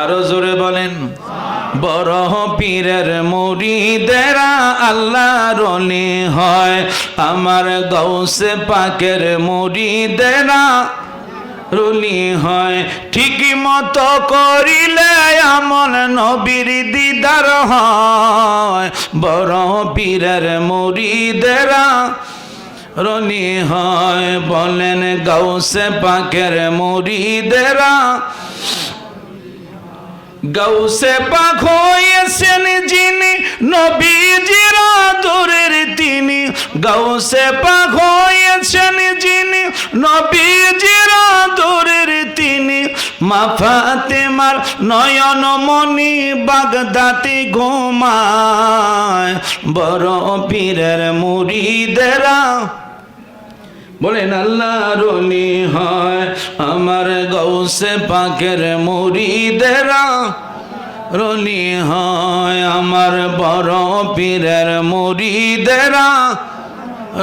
আরো জোরে বলেন। বড় পীরের মুরিদেরা আল্লাহর ওলি হয়, আমার গাউসে পাকের মুরিদেরা রুলি হয়। ঠিক মতো করিলে আমল নবীর দিদার হয়, বড় পীরের মুরিদেরা রলি হয়। বলেন গাউসে পাকের মুরিদেরা, গাউসে পাক হয়েছেন যিনি নবীজির আদরের তিনি, গাউসে পাক হয়েছেন যিনি নবীজির আদরের তিনি। মা ফাতেমার নয়ন মনি বাগদাতে ঘুমায়, বড় পীরের মুরিদেরা বলেন আল্লাহর ওলি হয়, আমার গাউসে পাকের মুরিদেরা রলি হয়, আমার বড় পীরের মুরিদেরা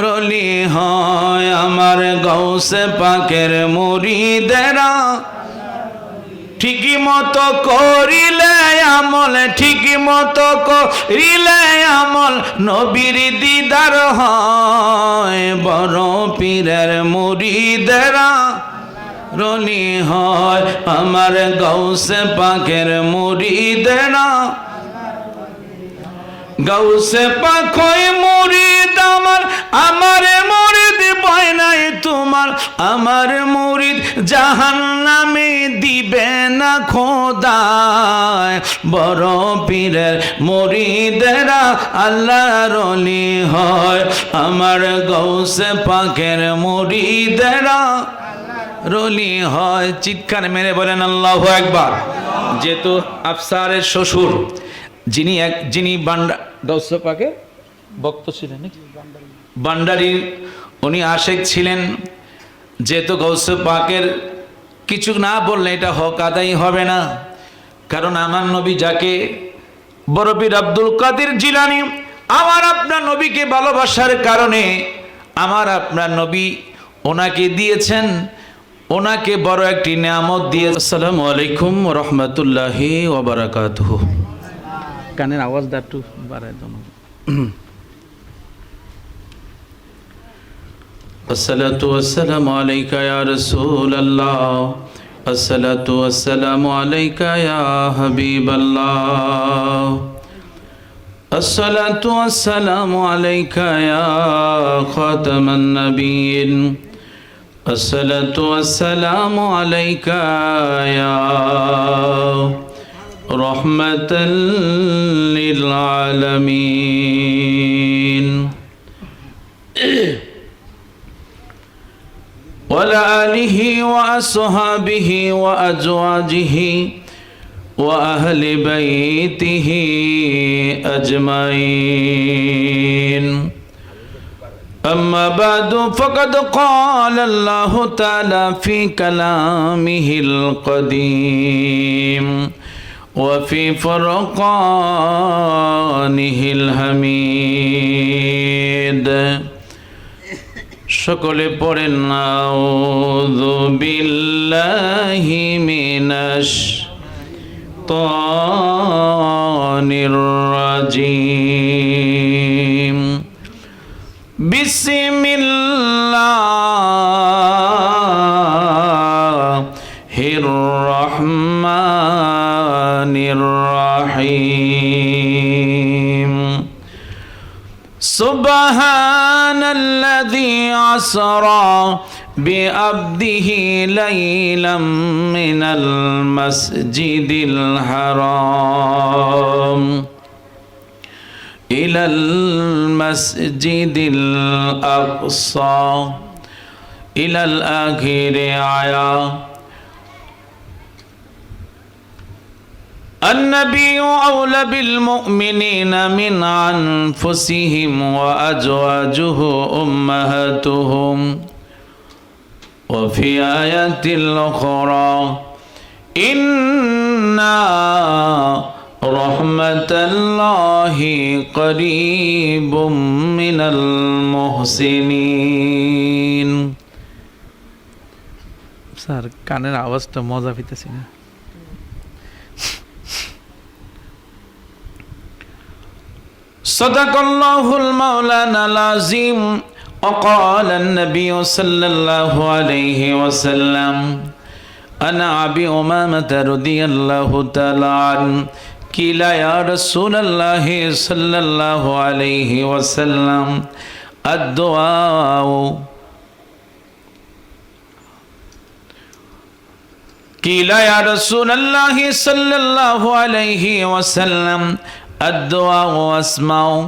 রলি হয়, আমার গাউসে পাকের মুরিদেরা। ঠিকই মতো করিলে আমল, ঠিকই মতো করিলে আমল নবীর দিদার হয়, বড় পীরের মুরিদেরা রলি হয়, আমার গাউসে পাকের মুরিদেরা। গাউসে পাক হয় মুরিদ আমার, আমার মুরিদ ভয় নাই তোমার, আমার মুরিদ জাহান্নামে দিবে না খোদায়, বড় পীরের মুরিদেরা আল্লাহর ওলি হয়, আমার গাউসে পাকের মুরিদেরা রলি হয়। চিৎকার মেরে বলেন আল্লাহু আকবার। যেহেতু আফসারের শ্বশুর যিনি গাউসে পাকের ভক্ত ছিলেন, ভান্ডারী, উনি আশেক ছিলেন। যেহেতু গাউসে পাকের কিছু না বললে এটা হক আদায় হবে না, কারণ আমার নবী যাকে বড় পীর আব্দুল কাদের জিলানী আমার আপনার নবীকে ভালোবাসার কারণে আমার আপনার নবী ওনাকে দিয়েছেন, ওনাকে বড় একটি নিয়ামত দিয়ে। আসসালামু আলাইকুম ওয়া রাহমাতুল্লাহি ওয়া বারাকাতুহু। কানের আওয়াজটা একটু বাড়ায় দাও। আসসালাতু ওয়াসসালামু আলাইকা ইয়া রাসূলুল্লাহ, আসসালাতু ওয়াসসালামু আলাইকা ইয়া হাবিবাল্লাহ, আসসালাতু ওয়াসসালামু আলাইকা ইয়া খাতামান নাবিয়্যিন, আসসালাতু ওয়াসসালামু আলাইকা ইয়া রহমাতাল লিল আলামিন। وعلى آله وأصحابه وأزواجه وأهل بيته أجمعين. أما بعد فقد قال الله تعالى في كلامه القديم وفي فرقانه الحميد. সকলে পড়েন আউযু বিল্লাহি মিনাশ শাইতানির রাজিম। বিসমিল্লাহির রহমানির রহিম। সুবহানাল্লাযী আসরা বিআবদিহি লাইলাম মিনাল মাসজিদিল হারাম ইলাল মাসজিদিল আকসা ইলাল আখিরি আয়া। النبي أولى بالمؤمنين من أنفسهم وأزواجه أمهاتهم. وفي آية الأخرى إن رحمة الله قريب من المحسنين. স্যার কানের আওয়াজটা মজা পেতেছি না। সাদাকাল্লাহুল মাওলানাল আযীম وقال النبي صلى الله عليه وسلم أنا أبي أمامة رضي الله تعالى عنه قيل يا رسول الله صلى الله عليه وسلم الدعاء قيل يا رسول الله صلى الله عليه وسلم الدعاء واسمع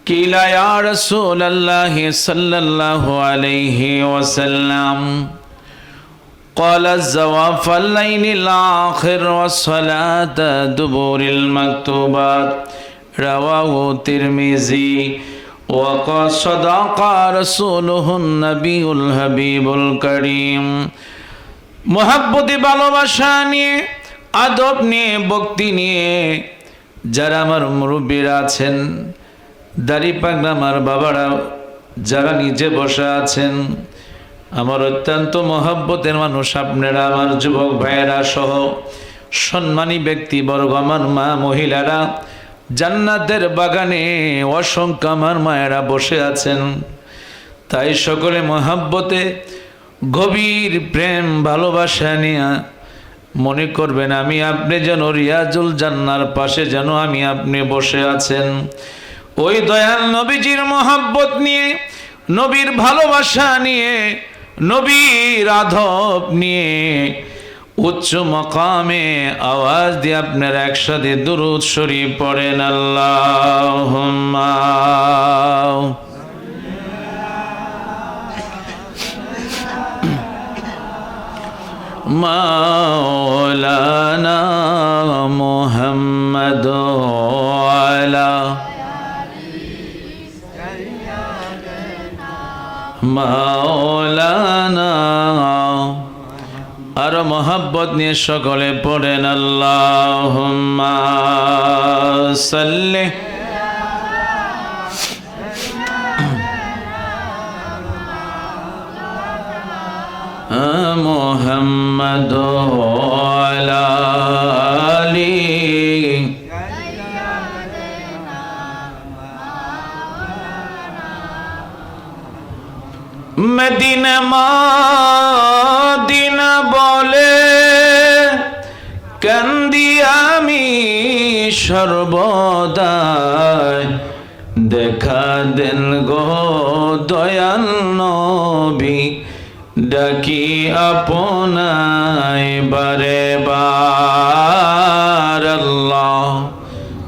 قيل يا رسول الله صلى الله عليه وسلم قال الزواف الليل الآخر والصلاة دبور المكتوبات رواه الترمذي وقال صدق رسوله النبي الحبيب الكريم মোহাব্বতে ভালোবাসা নিয়ে আদব নিয়ে ভক্তি নিয়ে যারা আমার মুরব্বীরা আছেন দাড়ি পাগলা আমার বাবারা যারা নিচে বসে আছেন আমার অত্যন্ত মহব্বতের মানুষ আপনারা আমার যুবক ভাইয়েরা সহ সম্মানী ব্যক্তিবর্গ আমার মা মহিলারা জান্নাতের বাগানে অসংখ্য আমার মায়েরা বসে আছেন তাই সকলে মহব্বতে গভীর প্রেম ভালোবাসা নিয়ে মনে করবেন আমি আপনি যেন রিয়াজুল জান্নার পাশে যেন আমি আপনি বসে আছেন ওই দয়াল নবীজির মহব্বত নিয়ে নবীর ভালোবাসা নিয়ে নবীর আদব নিয়ে উচ্চ মাকামে আওয়াজ দিয়ে আপনারা একসাথে দুরূদ শরীফ পড়েন আল্লাহুম্মা মাওলানা মুহাম্মদ আলা মাওলানা আর মোহাব্বত নিয়ে সকলে পড়েন আল্লাহুম্মা সাল্লি মুহাম্মদ আলা আলি মদিনা মদিনা বলে কান্দি আমি সর্বদাই দেখা দেন গো দয়াল নবী ডাকি আপনায় বারে বার আল্লাহ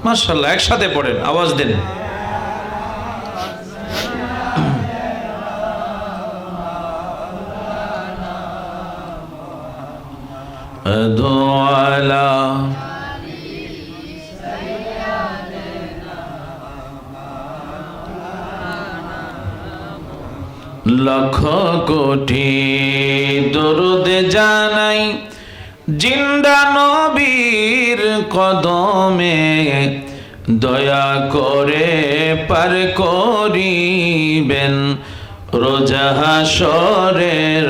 মাশাআল্লাহ একসাথে পড়েন আওয়াজ দেন দোয়ালা লক্ষ কোটি দরুদ জানাই জিন্দা নবীর কদমে দয়া করে পার করিবেন রোজা হাশরের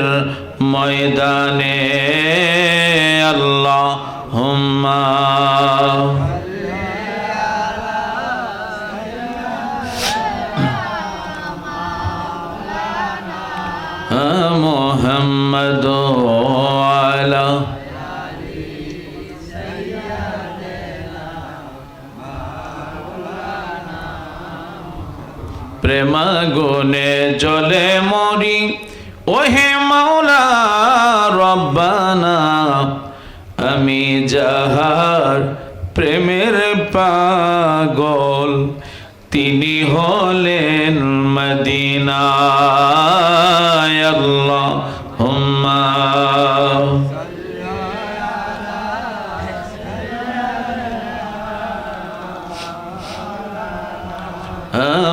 ময়দানে আল্লাহুম্মা মুহাম্মদ আলা প্রেমাগুনে জলে মরি ওহে মাওলা রব্বানা আমি যাহার প্রেমের পাগল তিনি হলেন মদিনায় আল্লাহুম্মা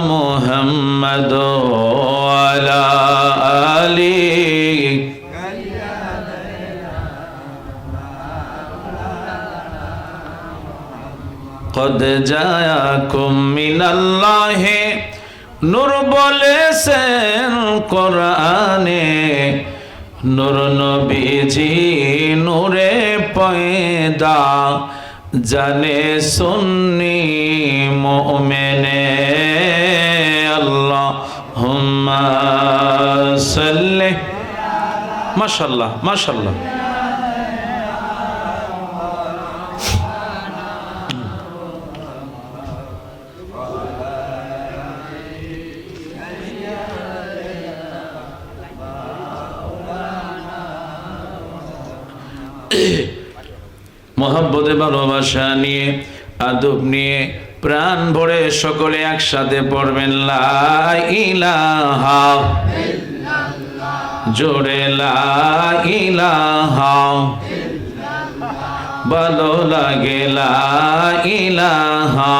মুহাম্মদ আলা আলি কদ জায়াকুম মিনাল্লাহি নূর বলেছেন কোরআনে নূর নবীজি নূরে পয়দা জানে সুন্নি মুমিনে আল্লাহুম্মা সাল্লি মাশাআল্লাহ মাশাআল্লাহ মোহাব্বতে ভালোবাসা নিয়ে আদব নিয়ে প্রাণ ভরে সকলে একসাথে পড়বেন লা ইলাহা ইল্লাল্লাহ জোরে লা ইলাহা ইল্লাল্লাহ ভালো লাগে লা ইলাহা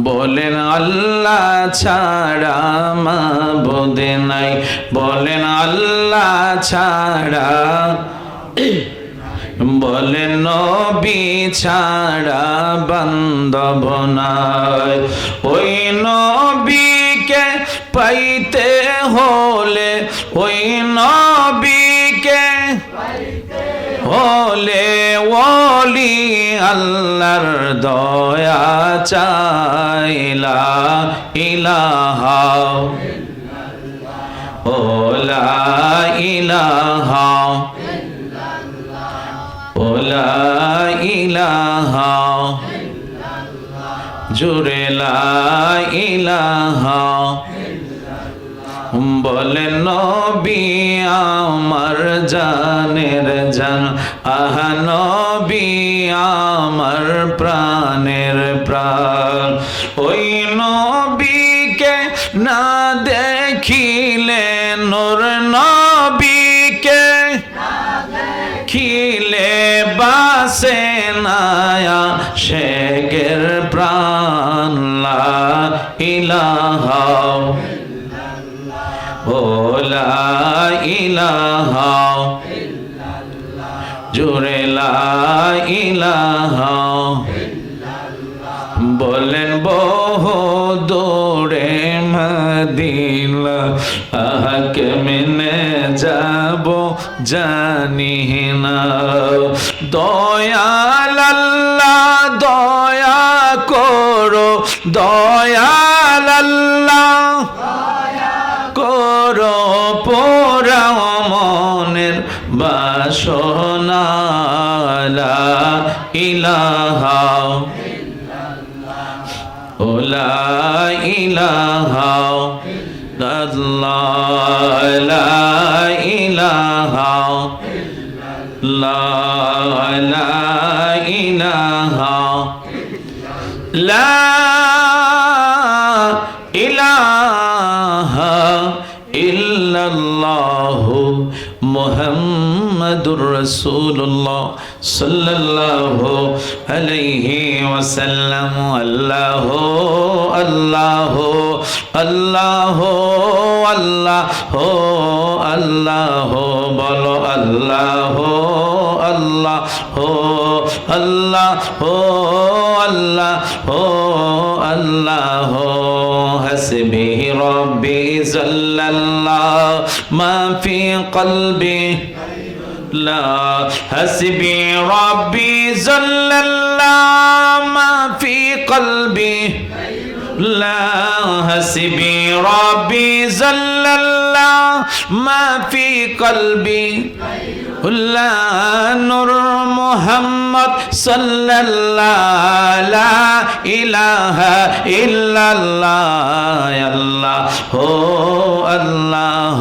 বলেন আল্লাহ ছাড়া মাবুদ নাই বলেন আল্লাহ ছাড়া বলেন নবী ছাড়া বান্ধব নাই ওই নবীকে পাইতে হলে ওই নবীকে হলে ওলি আল্লাহর দয়া চাইলা ইলাহা ও লা ইলাহা ও লা ইলাহা জোরে লা ইলাহা বলেন নবী আমার জানের জান আহা নবী আমার প্রাণের প্রাণ ওই নবীকে না দেখিলে নূর নবীকে খিলে বাসে নায়া শেখের প্রাণ লা ইলাহা ও লা ইলাহা জোরে লা ইলাহা বলেন বহু দূরে মদিনা আহাকে মেনে যাব জানি না দয়াল আল্লাহ দয়া করো দয়াল আল্লাহ করো পোড়াও মনের বাসনা লা ইলাহা ও লা ইলাহা ইল্লাল্লাহ লা ইলাহা লা ইলাহা লা ইলাহা ইল্লাল্লাহু মুহাম্মাদুর রাসূলুল্লাহ সাল্লাল্লাহু আলাইহি ওয়াসাল্লাম আল্লাহু আল্লাহু আল্লাহু আল্লাহু আল্লাহু বলো আল্লাহু আল্লাহু আল্লাহু আল্লাহু আল্লাহু হাসবি রব্বি জাল্লাল্লাহ মা ফি কলবি لا حسبي ربي جل الله ما في قلبي لا حسبي ربي جل الله ما في قلبي لا نور محمد صلى الله لا إله إلا الله يا الله هو الله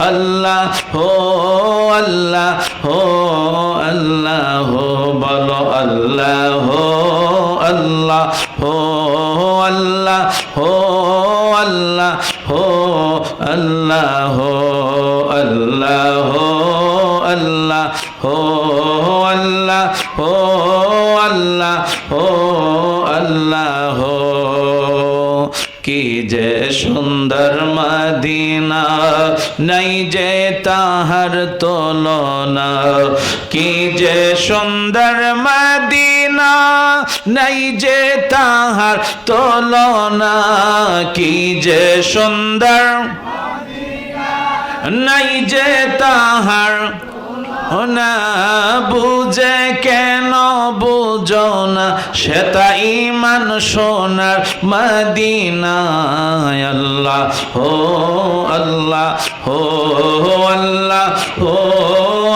الله هو الله هو الله بلو الله الله هو الله هو الله هو الله الله الله هو الله هو الله هو الله কি যে সুন্দর মদিনা নাই যে তাহার তুলনা কি যে সুন্দর মদিনা নাই যে তাহার তুলনা কি যে সুন্দর নাই যে তাহার না বুঝে কেন বুঝো না সেটা ইমান সোনার মদিনায় আল্লাহ হো আল্লাহ হো আল্লাহ হো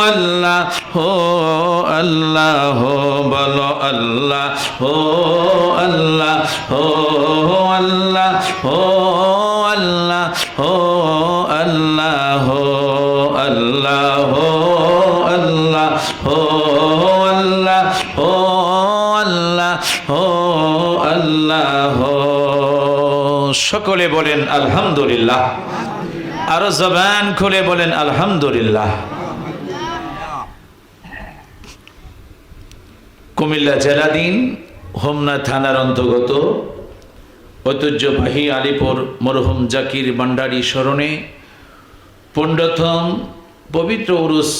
আল্লাহ হো আল্লাহ হো বলো আল্লাহ হো আল্লাহ হো আল্লাহ হো আল্লাহ হো আল্লাহ হো আল্লাহ হো আল্লাহ হো আল্লাহ হো আল্লাহ হো আল্লাহ সকলে বলেন আলহামদুলিল্লাহ আরো জবান খুলে বলেন আলহামদুলিল্লাহ। কুমিল্লা জেলাধীন হোমনা থানার অন্তর্গত ঐতিহ্যবাহী আলিপুর মরহুম জাকির ভান্ডারী স্মরণে 15তম পবিত্র উরুস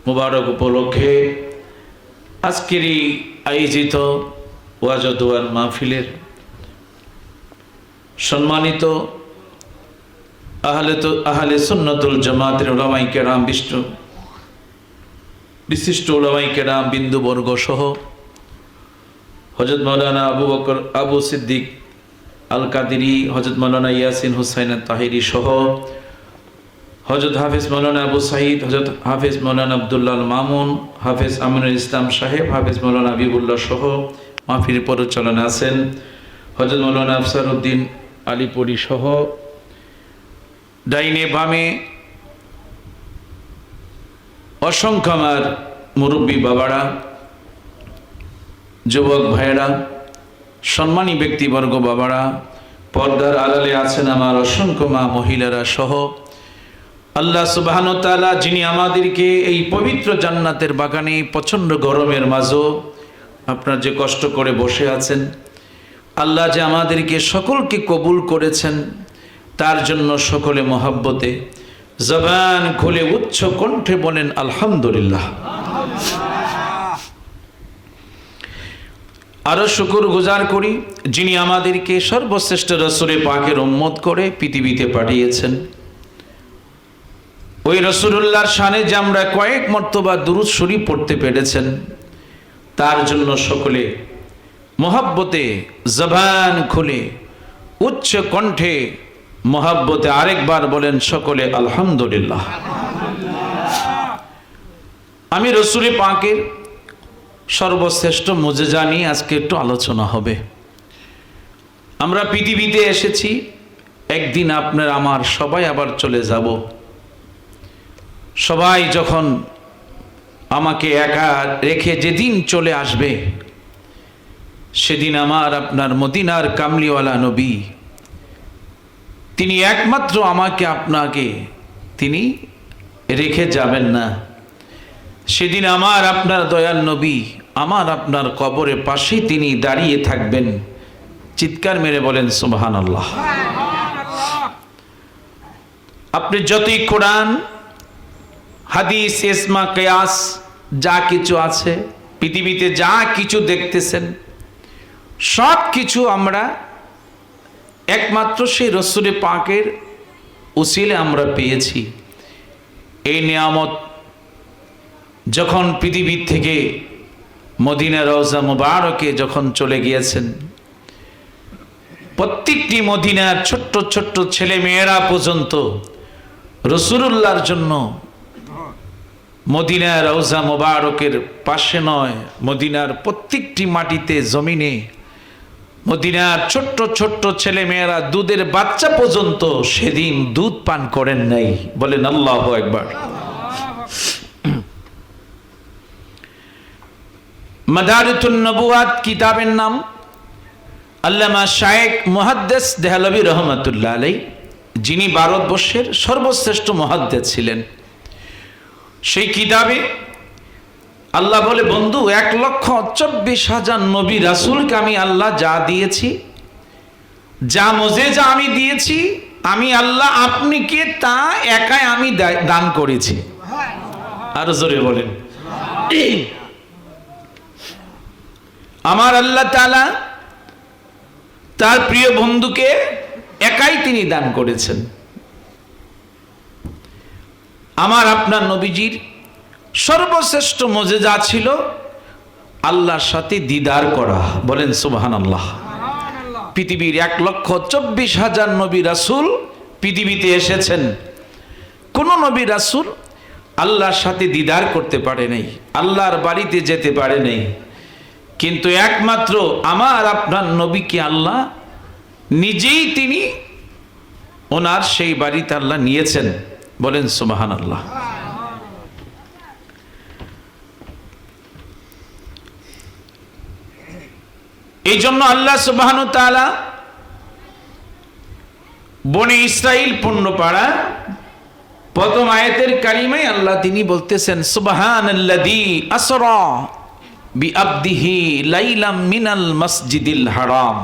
মুবারক উপলক্ষে আজকের এই আয়োজিত ওয়াজ ও দোয়ার মাহফিলের সম্মানিত আহলে সুন্নতুল জামাতের উলামায়ে কেরাম বিশিষ্ট উলামায়ে কেরাম বিন্দুবর্গ সহ হযরত মাওলানা আবু বকর আবু সিদ্দিক আল কাদেরী, হযরত মাওলানা ইয়াসিন হুসাইন তাহিরি সহ হযরত হাফেজ মাওলানা আবু সাঈদ, হযরত হাফেজ মাওলানা আব্দুল্লাহ আল মামুন, হাফেজ আমিনুল ইসলাম সাহেব, হাফেজ মাওলানা হাবিবুল্লাহ সহ মাহফিল পরিচালনা আছেন হযরত মাওলানা আফসার উদ্দিন আলীপুরী সহ ডাইনে বামে অসংখ্য আমার মুরব্বী বাবারা, যুবক ভাইয়েরা, সম্মানী ব্যক্তিবর্গ বাবারা, পর্দার আড়ালে আছেন আমার অসংখ্য মা মহিলারা সহ আল্লাহ সুবহানাহু ওয়া তাআলা যিনি আমাদেরকে এই পবিত্র জান্নাতের বাগানে প্রচণ্ড গরমের মাঝেও আপনারা যে কষ্ট করে বসে আছেন, আল্লাহ যে আমাদেরকে সকলকে কবুল করেছেন তার জন্য সকলে মহাব্বতে জবান খুলে উচ্চ কণ্ঠে বলেন আলহামদুলিল্লাহ। আরো শুকর গুজার করি যিনি আমাদেরকে সর্বশ্রেষ্ঠ রাসূলে পাকের উম্মত করে পৃথিবীতে পাঠিয়েছেন। ওই রাসূলুল্লাহর শানে যে আমরা কয়েক মর্তবা দুরূদ শরীফ পড়তে পেরেছেন তার জন্য সকলে মহাব্বতে জবান খুলে উচ্চ কণ্ঠে মহাব্বতে আরেকবার বলেন সকলে আলহামদুলিল্লাহ। আমি রাসূলে পাকের সর্বশ্রেষ্ঠ মুজিজা নিয়ে আজকে একটু আলোচনা হবে। আমরা পৃথিবীতে এসেছি, একদিন আপনার আমার সবাই আবার চলে যাব। সবাই যখন আমাকে একা রেখে যেদিন চলে আসবে সেদিন আমার আপনার মদিনার কামলিওয়ালা নবী তিনি একমাত্র আমাকে আপনাকে তিনি রেখে যাবেন না। সেদিন আমার আপনার দয়াল নবী আমার আপনার কবরের পাশে তিনি দাঁড়িয়ে থাকবেন। চিৎকার মেরে বলেন সুবহানাল্লাহ। আপনি যতই কোরআন হাদিস ইসমা কিয়াস যা কিছু আছে পৃথিবীতে যা কিছু দেখতেছেন সব কিছু আমরা একমাত্র সেই রাসূলে পাকের উসিলে আমরা পেয়েছি। এই নিয়ামত যখন পৃথিবীর থেকে মদিনা রওজা মুবারকে যখন চলে গিয়েছেন, প্রত্যেকটি মদিনার ছোট্ট ছোট্ট ছেলে মেয়েরা পর্যন্ত রাসূলুল্লাহর জন্য মদিনা রওজা মুবারকের পাশে নয়, মদিনার প্রত্যেকটি মাটিতে জমিনে মদিনার ছোট্ট ছোট্ট ছেলে মেয়েরা দুধের বাচ্চা পর্যন্ত সেদিন দুধ পান করেন নাই। বলেন আল্লাহু আকবার। মাদারিতুন নবুয়াত কিতাবের নাম আল্লামা শায়েখ মুহাদ্দিস দেহলভী রহমাতুল্লাহ আলাইহি, যিনি ভারতবর্ষের সর্বশ্রেষ্ঠ মুহাদ্দিস ছিলেন। সেই কিতাবে আল্লাহ বলে, বন্ধু 1,24,000 নবী রাসূলকে আমি আল্লাহ যা দিয়েছি, যা মুজিজা আমি দিয়েছি, আমি আল্লাহ আপনিকে তা একাই আমি দান করেছি। আর জোরে বলেন, আমার আল্লাহ তাআলা তার প্রিয় বন্ধুকে একাই তিনি দান করেছেন। আমার আপনার নবীজির সর্বশ্রেষ্ঠ মজেজা ছিল আল্লাহর সাথে দিদার করা। বলেন সুবহানাল্লাহ। পৃথিবীর 1,24,000 নবী রাসূল পৃথিবীতে এসেছেন, কোন নবী রাসূল আল্লাহর সাথে দিদার করতে পারে নাই, আল্লাহর বাড়িতে যেতে পারে নাই। কিন্তু একমাত্র আমার আপনার নবীকে আল্লাহ নিজেই তিনি ওনার সেই বাড়িতে আল্লাহ নিয়েছেন। বলেন সুবহানাল্লাহ। এই জন্য আল্লাহ সুবহানাহু ওয়া তাআলা বনি ইসরাইল পূর্ণপাড়া প্রথম আয়াতের কারিমায় আল্লাহ তিনি বলতেছেন সুবহানাল্লাযী আসরা বিআবদিহি লাইলাম মিনাল মসজিদিল হারাম।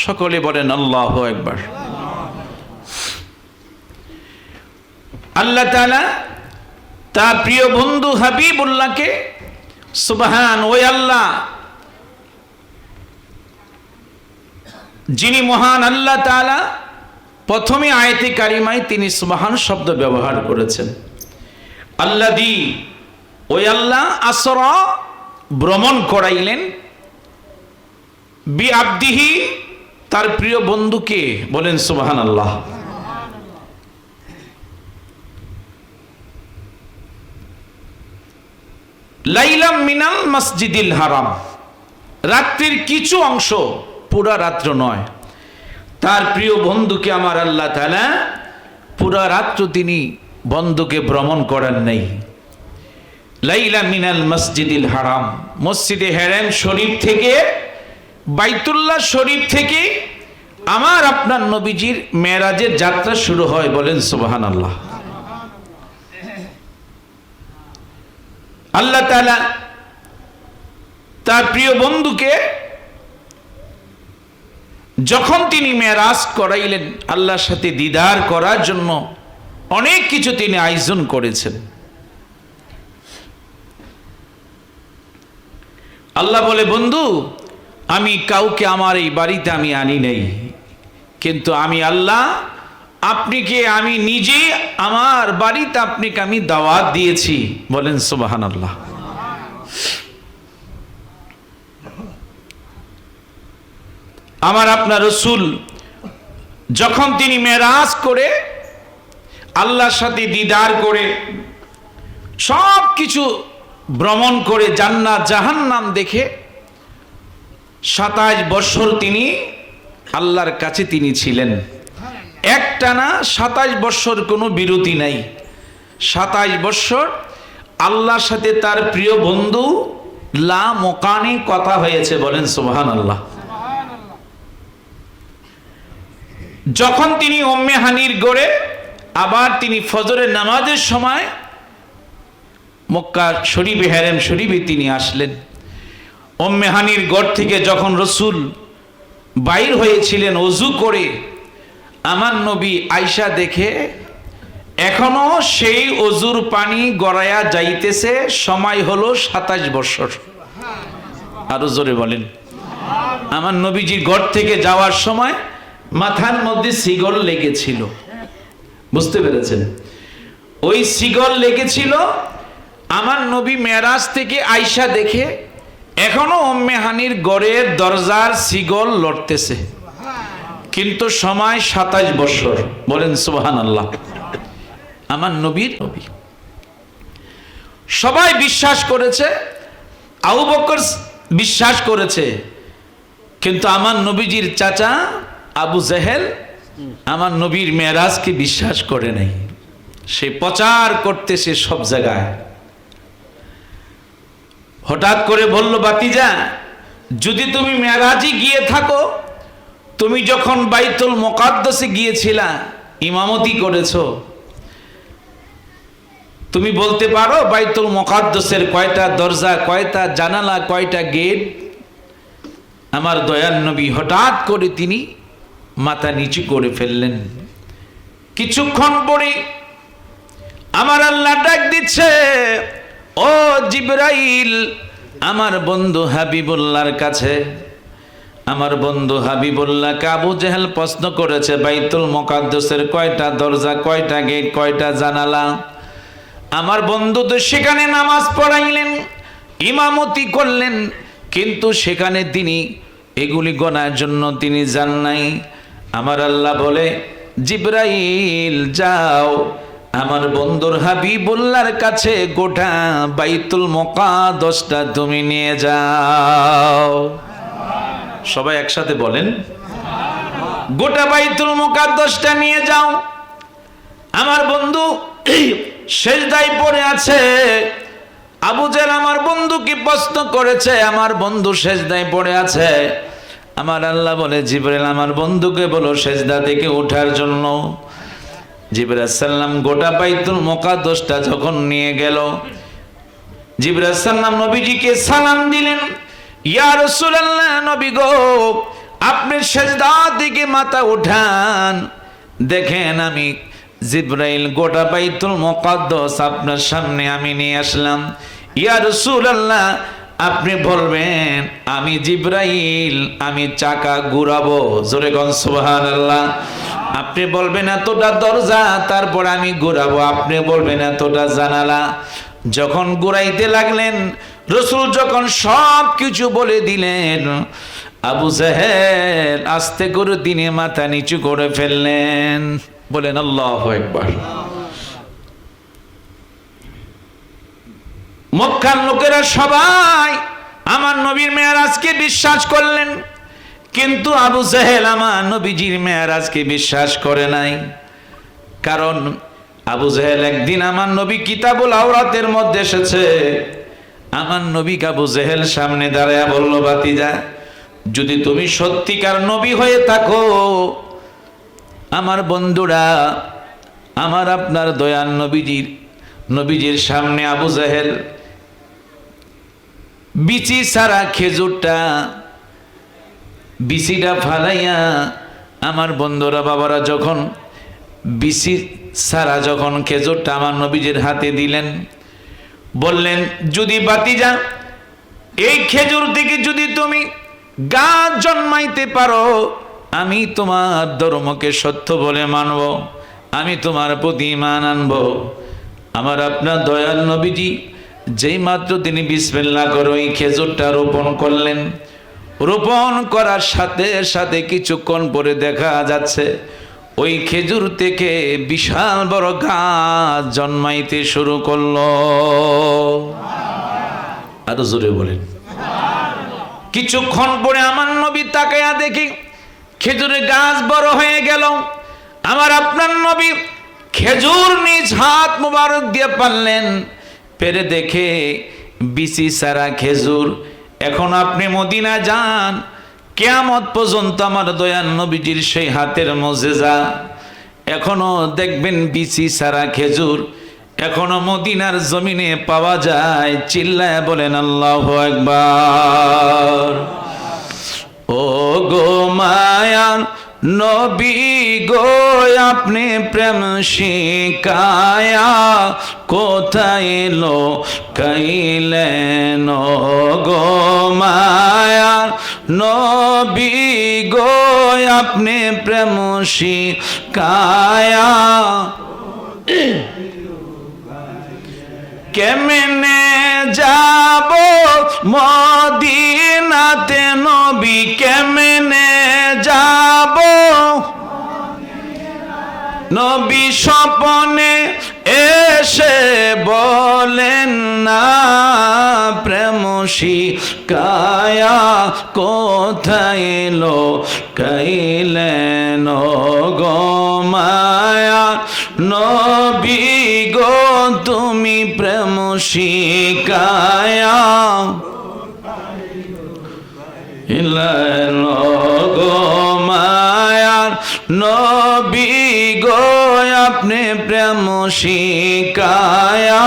সকলে বলেন আল্লাহু আকবার। আল্লাহ তাআলা তার প্রিয় বন্ধু হাবিবুল্লাহকে সুবহান, ওই আল্লাহ যিনি মহান আল্লাহ তাআলা প্রথমে আয়াতে কারিমায় তিনি সুবহান শব্দ ব্যবহার করেছেন। আল্লাযী, ওই আল্লাহ আসরা ভ্রমণ করাইলেন, বিআবদিহি তার প্রিয় বন্ধুকে। বলেন সুবহানাল্লাহ। লাইলাম মিনাল মসজিদিল হারাম, রাত্রির কিছু অংশ, পুরা রাত্র নয়। তার প্রিয় বন্ধুকে আমার আল্লাহ তাআলা পুরা রাত্র তিনি বন্ধুকে ভ্রমণ করেন নাই। লাইলা মিনাল মসজিদিল হারাম, মসজিদে হারাম শরীফ থেকে, বাইতুল্লাহ শরীফ থেকে আমার আপনার নবীজির মেরাজের যাত্রা শুরু হয়। বলেন সুবহানাল্লাহ। আল্লাহ তাআলা তার প্রিয় বন্ধুকে যখন তিনি মেরাজ করাইলেন, আল্লাহর সাথে দিদার করার জন্য অনেক কিছু তিনি আয়োজন করেছেন। আল্লাহ বলে, বন্ধু আমি কাউকে আমার এই বাড়িতে আমি আনি নাই, কিন্তু আমি আল্লাহ আপনাকে আমি নিজে আমার বাড়িতে আপনাকে আমি দাওয়াত দিয়েছি। বলেন সুবহানাল্লাহ। আমার আপনার রাসূল যখন তিনি মেরাজ করে আল্লাহর সাথে দিদার করে সব কিছু ভ্রমণ করে জান্নাত জাহান্নাম দেখে 27 বছর তিনি আল্লাহর কাছে তিনি ছিলেন। একটানা 27 বছর কোনো বিরতি নাই। 27 বছর আল্লাহর সাথে তার প্রিয় বন্ধু লা মোকানে কথা হয়েছে। বলেন সুবহানাল্লাহ। যখন তিনি উম্মে হানির গড়ে আবার তিনি ফজরের নামাজের সময় মক্কা শরীফে হারাম শরীফে তিনি আসলেন। উম্মে হানির গড় থেকে যখন রাসূল বাইর হয়েছিলেন ওযু করে, আমার নবী আয়েশা দেখে এখনো সেই ওযুর পানি গড়ায়া যাইতেছে, সময় হলো 27 বছর। আরো জোরে বলেন। আমার নবীজির গড় থেকে যাওয়ার সময় মাথার মধ্যে শিকল লেগেছিল। বুঝতে পেরেছেন? ওই শিকল লেগেছিল। আমার নবী মেরাজ থেকে আয়েশা দেখে এখনো উম্মে হানির গড়ের দরজার শিকল লড়তেছে, কিন্তু সময় 27 বছর। বলেন সুবহানাল্লাহ। আমার নবীর নবী সবাই বিশ্বাস করেছে, আবু বকর বিশ্বাস করেছে, কিন্তু আমার নবীজির চাচা আবু জেহেল আমার নবীর মেরাজকে বিশ্বাস করে নাই। সে প্রচার করতেছে সব জায়গায়। হঠাৎ করে বলল, বাতিজা যদি তুমি মেরাজে গিয়ে থাকো, তুমি যখন বাইতুল মুকাদ্দাসে গিয়েছিলা ইমামতি করেছো, তুমি বলতে পারো বাইতুল মুকাদ্দাসের কয়টা দরজা, কয়টা জানালা, কয়টা গেট? আমার দয়াল নবী হঠাৎ করে তিনি মাথা নিচু করে ফেললেন। কিছুক্ষণ পরে আমার আল্লাহ ডাক দিচ্ছে, ও জিবরাইল, আমার বন্ধু হাবিবুল্লাহর কাছে। আমার বন্ধু হাবিবুল্লাহকে আবু জেহেল প্রশ্ন করেছে বাইতুল মুকাদ্দাসের কয়টা দরজা, কয়টা গেট, কয়টা জানালা। আমার বন্ধু তো সেখানে নামাজ পড়াইলেন, ইমামতি করলেন, কিন্তু সেখানে তিনি এগুলি গণার জন্য তিনি যান নাই। আমার আল্লাহ বলে, জিবরাইল যাও আমার বন্ধুর হাবিবুল্লাহর কাছে গোটা বাইতুল মুকাদ্দাসটা তুমি নিয়ে যাও। সবাই একসাথে বলেন, গোটা বাইতুল মুকাদ্দাসটা নিয়ে যাও। আমার বন্ধু সেজদায় পড়ে আছে। আবু জেহেল আমার বন্ধুকে প্রশ্ন করেছে, আমার বন্ধু সেজদায় পড়ে আছে। আমার আল্লাহ বলে, জিবরাইল আমার বন্ধুকে বলো সেজদা থেকে ওঠার জন্য। জিবরাইল সাল্লাম গোটা বাইতুল মুকাদ্দাসটা যখন নিয়ে গেল, জিবরাইল সাল্লাম নবীজিকে সালাম দিলেন, ইয়া রাসূলুল্লাহ, নবী গো আপনি সেজদা থেকে মাথা উঠান। দেখেন আমি জিবরাইল গোটা বাইতুল মুকাদ্দাস আপনার সামনে আমি নিয়ে আসলাম। ইয়া রাসূলুল্লাহ, আপনি বলবেন আমি জিবরাইল, আমি চাকা ঘুরাবো। জোরে কোন সুবহানাল্লাহ। আপনি বলবেন এতটা দরজা, তারপর আমি ঘুরাবো। আপনি বলবেন এতটা জানালা। যখন ঘুরাইতে লাগলেন, রাসূল যখন সব কিছু বলে দিলেন, আবু জেহেল আস্তে করে দিনে মাথা নিচু করে ফেললেন। বলেন আল্লাহু আকবার। মক্কার লোকেরা সবাই আমার নবীর মেরাজকে বিশ্বাস করলেন, কিন্তু আবু জেহেল আমার নবীজির মেরাজকে বিশ্বাস করে নাই। কারণ আবু জেহেল একদিন আমার নবী কিতাবুল আওরাতের মধ্যে এসেছে, আমার নবী আবু জেহেল সামনে দাঁড়ায়া বলল, ভাতিজা যদি তুমি সত্যিকার নবী হয়ে থাকো, আমার বন্ধুরা আমার আপনার দয়াল নবীজির সামনে আবু জেহেল বিচি সারা খেজুরটা বিচিটা ফালাইয়া, আমার বন্ধুরা বাবারা যখন বিচি সারা যখন খেজুরটা আমার নবীজির হাতে দিলেন, বললেন যদি ভাতিজা এই খেজুর থেকে যদি তুমি গাছ জন্মাইতে পারো, আমি তোমার ধর্মকে সত্য বলে মানব, আমি তোমার প্রতি ঈমান আনব। আমার আপনার দয়াল নবীজি যেই মাত্র তিনি বিসমিল্লাহ করে ওই খেজুরটা রোপণ করলেন, রোপণ করার সাথে সাথে কিছুক্ষণ পরে দেখা যাচ্ছে ওই খেজুর থেকে বিশাল বড় গাছ জন্মাইতে শুরু করলো। আরো জোরে বলেন। কিছুক্ষণ পরে আমার নবী তাকায়া দেখি খেজুরের গাছ বড় হয়ে গেল। আমার আপনার নবী খেজুর নিজ হাত মুবারক দিয়ে পারলেন, পেরে দেখে বিচি সারা খেজুর। এখন আপনি মদিনা যান, কিয়ামত পর্যন্ত আমার দয়াল নবীজির সেই হাতের মুজিজা এখনো দেখবেন, বিচি সারা খেজুর এখনো মদিনার জমিনে পাওয়া যায়। চিল্লায় বলেন আল্লাহু আকবার। ও গো মায়ার নবী গো, আপনি প্রেম শিকায়া কোথায় লো কাইলেন। গো মায়ার নবী গো, আপনি প্রেম শিকায়া কেমনে যাব মদিনাতে নবী, কেমনে যাব নবী স্বপ্নে এসে বলেন না, প্রেম শিকায়া কোথায় লো কাইলেন। গো মায়া নবী গো, তুমি প্রেম শিকায়া ইলেন। গো মায়ার নবী গো, আপনি প্রেম শিকায়া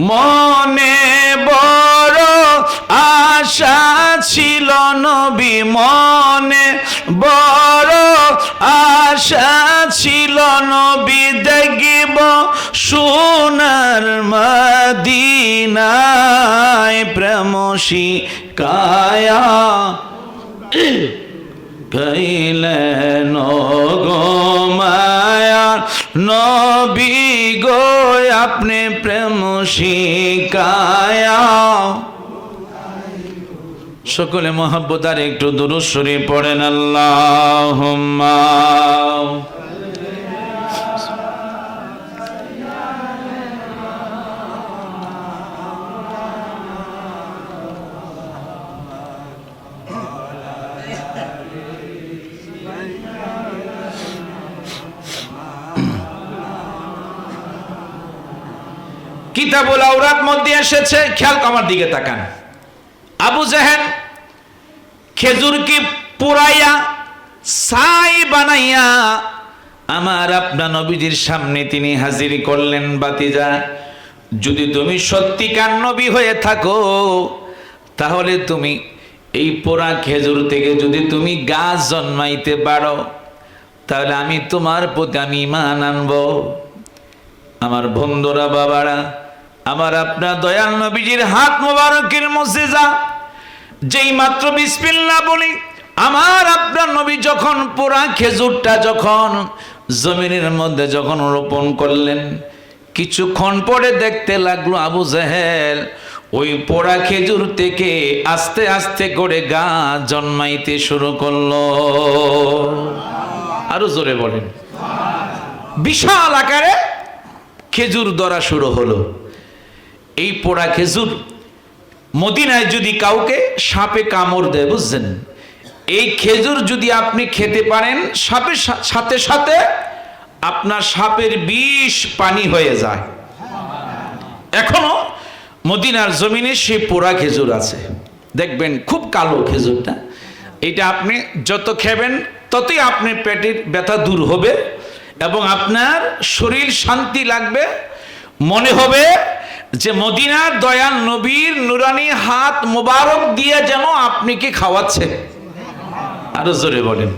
মনে বড় আশা ছিল নবী, মনে বড় আশা ছিল নবী, দেখিব সোনার মদিনায় প্রেম শিকায়া গাইলেন। গো মায়ার আপনি প্রেম শিখায়া। সকলে মহব্বত আর একটু দুরূদ শরীফ পড়েন আল্লাহুম্মা। কিতাবুল আওরাত মধ্যে এসেছে, খেয়াল আমার দিকে তাকান, আবু জেহেল খেজুরকে পুরাইয়া ছাই বানাইয়া আমার আপনার নবীজির সামনে তিনি হাজির করলেন। বাতিজা, যদি তুমি সত্যিকার নবী হয়ে থাকো তাহলে তুমি এই পোড়া খেজুর থেকে যদি তুমি গাছ জন্মাইতে পারো তাহলে আমি তোমার প্রতি আমি ঈমান আনবো। আমার বন্ধুরা, বাবারা, আমার আপনার দয়াল নবীজির হাত মোবারকের মুজিজা, যেই মাত্র বিসমিল্লাহ বলি আমার আপনার নবী যখন পোড়া খেজুরটা যখন জমিনের মধ্যে যখন রোপণ করলেন, কিছুক্ষণ পরে দেখতে লাগলো আবু জেহেল ওই পোড়া খেজুর থেকে আস্তে আস্তে করে গাছ জন্মাইতে শুরু করলো। আরো জোরে বলেন। বিশাল আকারে খেজুর ধরা শুরু হলো। এই পোড়া খেজুর মদিনায় যদি কাউকে সাপে কামড় দেয়, বুঝছেন, এই খেজুর যদি আপনি খেতে পারেন সাপের সাথে সাথে আপনার সাপের বিষ পানি হয়ে যায়। এখনো মদিনার জমিনে সেই পোড়া খেজুর আছে, দেখবেন খুব কালো খেজুরটা। এটা আপনি যত খাবেন ততই আপনার পেটের ব্যথা দূর হবে এবং আপনার শরীর শান্তি লাগবে, মনে হবে যে মদিনার দয়াল নবীর নুরানি হাত মোবারক দিয়ে যেন আপনি কি খাওয়াচ্ছে। আরো জোরে বলেন।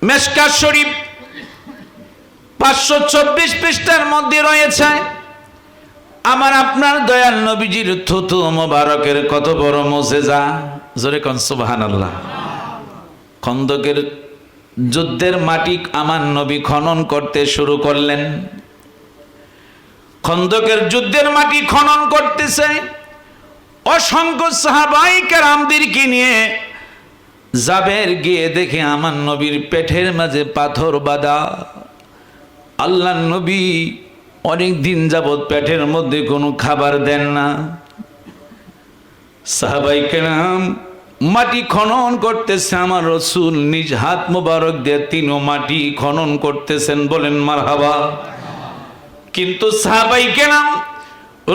মেশকাত শরীফ 524 পৃষ্ঠার মধ্যে রয়েছে আমার আপনার দয়াল নবীজির থুতু মোবারকের কত বড় মুজিজা। জোরে কোন সুবহানাল্লাহ। খন্দকের যুদ্ধের মাটি আমার নবী খনন করতে শুরু করলেন। খন্দকের যুদ্ধের মাটি খনন করতেছে, অসংখ্য সাহাবাই কেরামদেরকে নিয়ে জাবের গিয়ে দেখে আমার নবীর পেটের মাঝে পাথর বাঁধা। আল্লাহর নবী অনেক দিন যাবত পেটের মধ্যে কোনো খাবার দেন না। সাহাবাই কেরাম মাটি খনন করতেছে, আমার রসুল নিজ হাত মোবারক দিয়ে তিনও মাটি খনন করতেছেন, বলেন মারহাবা। কিন্তু সাহাবাই কেরাম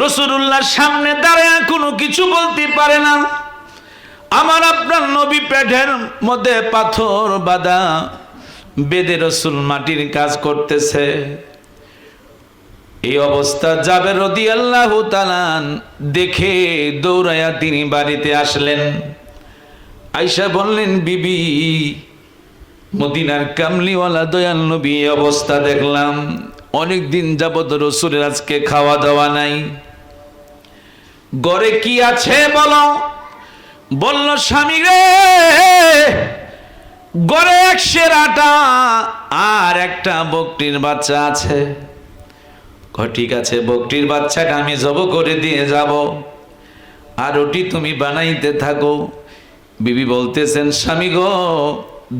রাসূলুল্লাহর সামনে দাঁড়ায় কোনো কিছু বলতে পারে না। আমার আপনার নবী পেটের মধ্যে পাথর বাঁধা বেদে রসুল মাটির কাজ করতেছে। এই অবস্থা জাবের রাদিয়াল্লাহু তাআলা দেখে দৌড়ায়া তিনি বাড়িতে আসলেন। আয়েশা বললেন, বিবি, মদিনার কামলিওয়ালা দয়াল নবী এই অবস্থা দেখলাম, অনেক দিন যাবত রসুলের আজকে খাওয়া দাওয়া নাই, ঘরে কি আছে বলো। বলল, স্বামী রে, ঘরে 1 সের আটা আর একটা বকটির বাচ্চা আছে। ঠিক আছে, বকটির বাচ্চাটা আমি জব করে দিয়ে যাব, আর রুটি তুমি বানাইতে থাকো। বিবি বলতেছেন, স্বামী গো,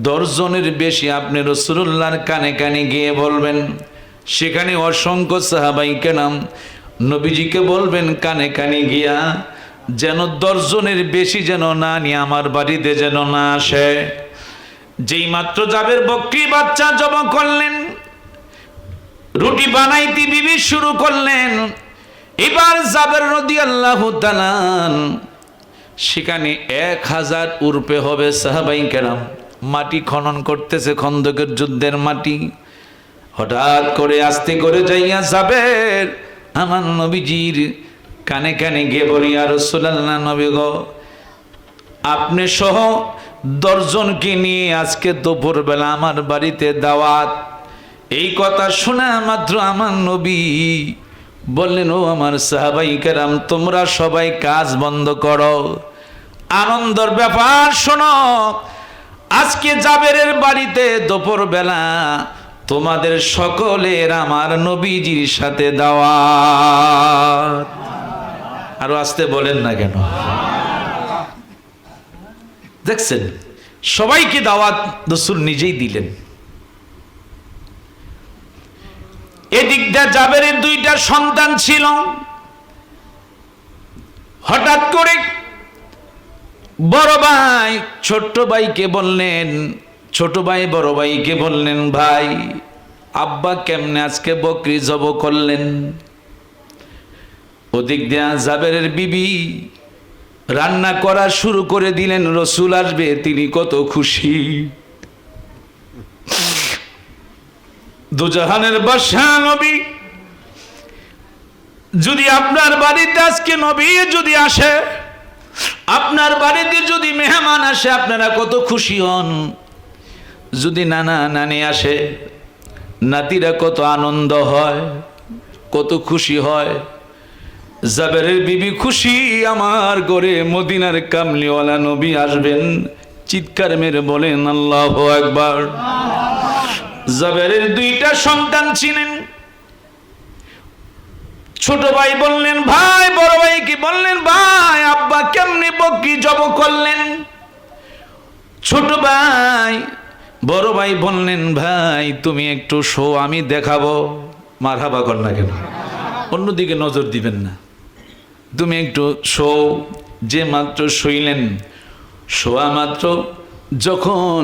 10 জনের বেশি আপনি রাসূলুল্লাহর কানে কানে গিয়ে বলবেন, সেখানে অসংখ্য সাহাবাই কেরাম নবীজিকে বলবেন কানে কানে গিয়া যেন 10 জনের বেশি যেন না নিয়ে আমার বাড়িতে যেন না আসে। যেই মাত্র জাবের বকরি বাচ্চা জব করলেন, রুটি বানাইতে বিবি শুরু করলেন। এবার জাবের রাদিয়াল্লাহু তাআলা সেখানে 1000 উরপে হবে সাহাবাই কেরাম মাটি খনন করতেছে, খন্দকের যুদ্ধের মাটি। হঠাৎ করে আস্তে করে যাইয়া জাবের আমার নবীজির কানে কানে গিয়ে বলি, ইয়া রাসূলুল্লাহ, নবী গো, আপনি সহ 10 জনকে নিয়ে আজকে দুপুর বেলা আমার বাড়িতে দাওয়াত। এই কথা শোনা মাত্র আমার নবী বললেন, ও আমার সাহাবাই কেরাম, তোমরা সবাই কাজ বন্ধ করো, আনন্দের ব্যাপার শোনো। আজকে জাবেরের বাড়িতে দুপুর বেলা তোমাদের সকলের আমার নবীজির সাথে দাওয়াত। আরো আসতে বলেন না কেন? দেখছেন, সবাইকে দাওয়াত রাসূল নিজেই দিলেন। এদিক দিয়ে জাবেরের দুইটা সন্তান ছিল। হঠাৎ করে বড় ভাই ছোট্ট ভাইকে বললেন, ছোট ভাই বড় ভাইকে বললেন, ভাই আব্বা কেমনে আজকে বকরি জব করলেন? ওদিক দিয়া জাবেরের বিবি রান্না করা শুরু করে দিলেন। রসুল আসবে, তিনি কত খুশি। দুজাহানের বাদশা নবী, যদি আপনার বাড়িতে আজকে নবী যদি আসে, আপনার বাড়িতে যদি মেহমান আসে, আপনারা কত খুশি হন। যদি নানা নানি আসে, নাতিরা কত আনন্দ হয়, কত খুশি হয়। জাবেরের বিবি খুশি, আমার ঘরে মদিনার কামলিওয়ালা নবী আসবেন। চিৎকার মেরে বলেন আল্লাহু আকবার। জাবেরের দুইটা সন্তান ছিলেন। ছোট ভাই বললেন ভাই, বড় ভাই কি বললেন ভাই আব্বা কেমনে বকরি জব করলেন? ছোট ভাই বড় ভাই বললেন ভাই তুমি একটু শো, আমি দেখাবো। মারহাবা কর না কেন? অন্যদিকে নজর দিবেন না, তুমি একটু শো। যে মাত্র শুইলেন, শোয়া মাত্র যখন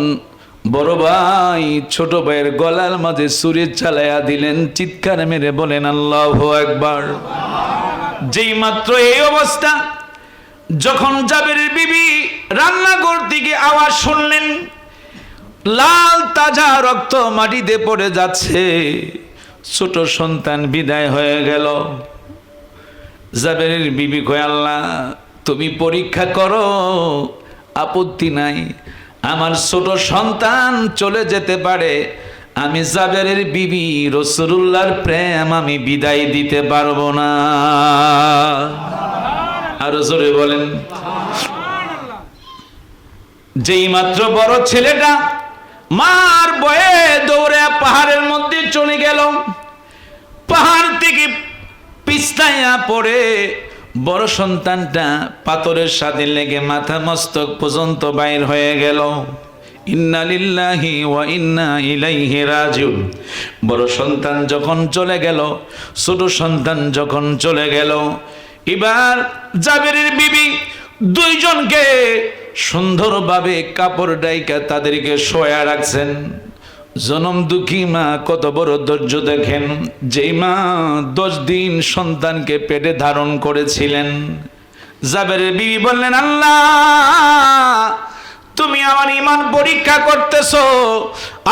বড় ভাই ছোট ভাইয়ের গলার মাঝে ছুরি চালাইয়া দিলেন। চিৎকার মেরে বলেন আল্লাহু আকবার। যেই মাত্র এই অবস্থা, যখন জাবেরের বিবি রান্নাঘর থেকে আওয়াজ শুনলেন, লাল তাজা রক্ত মাটিতে পড়ে যাচ্ছে, ছোট সন্তান বিদায় হয়ে গেল। জাবেরের বিবি কয় আল্লাহ তুমি পরীক্ষা করো, আপত্তি নাই, আমার ছোট সন্তান চলে যেতে পারে, আমি জাবেরের বিবি রাসূলুল্লাহর প্রেম আমি বিদায় দিতে পারবো না। আরো জোরে বলেন। যেই মাত্র বড় ছেলেটা মার বয়ে দৌড়ে পাহাড়ের মধ্যে চলে গেল, পাহাড় থেকে পিছলাইয়া পড়ে বড় সন্তানটা পাথরের সাথে লেগে মাথা মস্তক পর্যন্ত বাইর হয়ে গেল। ইন্না লিল্লাহি ওয়া ইন্না ইলাইহি রাজিউন। বড় সন্তান যখন চলে গেল, ছোট সন্তান যখন চলে গেল, এবার জাবেরের বিবি দুইজনকে সুন্দরভাবে কাপড় ডাইকা তাদেরকে শোয়া রাখছেন। জনম দুঃখী মা কত বড় ধৈর্য দেখেন। যেই মা 10 দিন সন্তানকে পেটে ধারণ করেছিলেন, জাবেরের বিবি বললেন আল্লাহ তুমি আমার ঈমান পরীক্ষা করতেছো,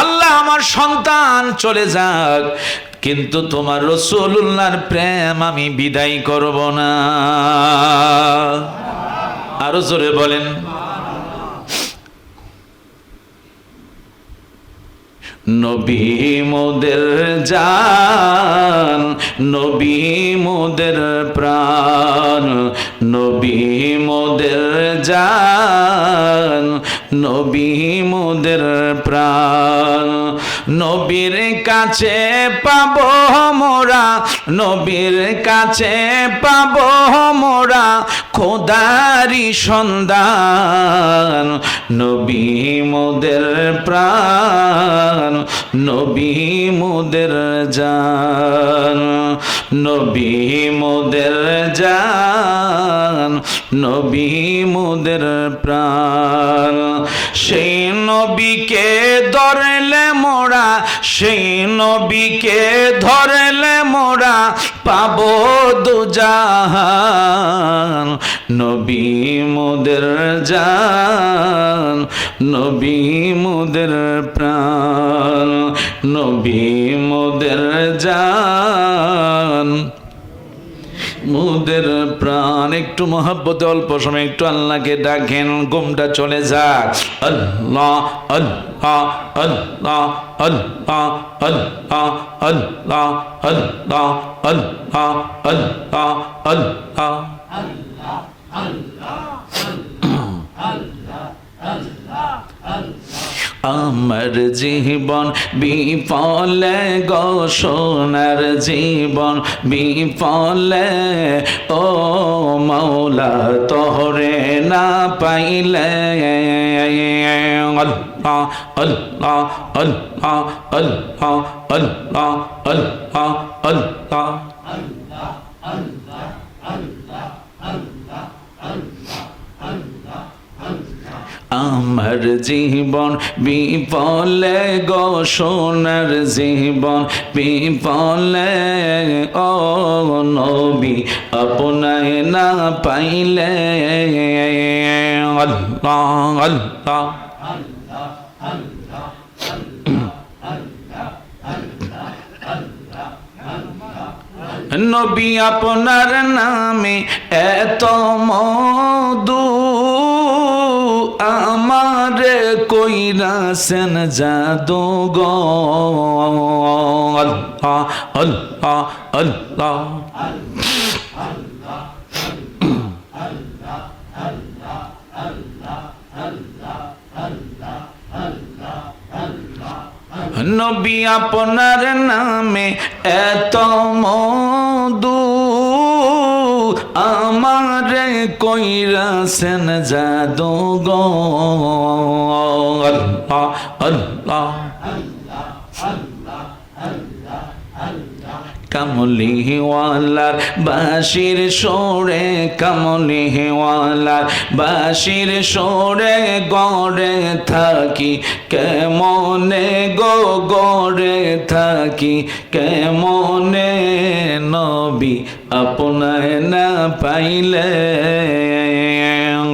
আল্লাহ আমার সন্তান চলে যাক, কিন্তু তোমার রাসূলুল্লাহর প্রেম আমি বিদায় করব না। আরো জোরে বলেন। নবী মোদের জান, নবী মোদের প্রাণ, নবী মোদের জান, নবী মোদের প্রাণ। নবীর কাছে পাবো মোরা, নবীর কাছে পাবো মোরা খোদারি সন্ধান। নবী মোদের প্রাণ, নবী মোদের জান, নবী মোদের জান, নবী মোদের প্রাণ। সেই নবীকে ধরলে মোরা, সেই নবীকে ধরলে মোরা পাবো দুজাহান। নবী মোদের জান, নবী মোদের প্রাণ, নবী মোদের জান, মুদের প্রাণ। একটু মহব্বতে অল্প সময় একটু আল্লাহকে ডাকেন, ঘুমটা চলে যাক। আল্লাহ আল্লাহ আল্লাহ আল্লাহ আল্লাহ আল্লাহ আল্লাহ আল্লাহ আল্লাহ আল্লাহ। আমার জীবন বিফলে গো সোনার জীবন বিফলে ও মাওলা তোরে না পাইলে আল্লাহ আল্লাহ আল্লাহ আল্লাহ আল্লাহ আল্লাহ আল্লাহ আমার জীবন বিফলে গো সোনার জীবন বিফলে ও নবী আপনায় না পাইলে আল্লাহ আল্লাহ নবী আপনার নামে এত মধু আমারে কইরাছেন জাদু গো আল্লাহ আল্লাহ আল্লাহ নবী আপনার নামে এত মধু আমারে কইরাছেন জাদু গো আল্লাহ আল্লাহ কামলিওয়ালার বাঁশির সুরে কামলিওয়ালার বাঁশির সুরে গড়ে থাকি কেমনে গো গড়ে থাকি কেমনে নবী আপনায় না পাইলে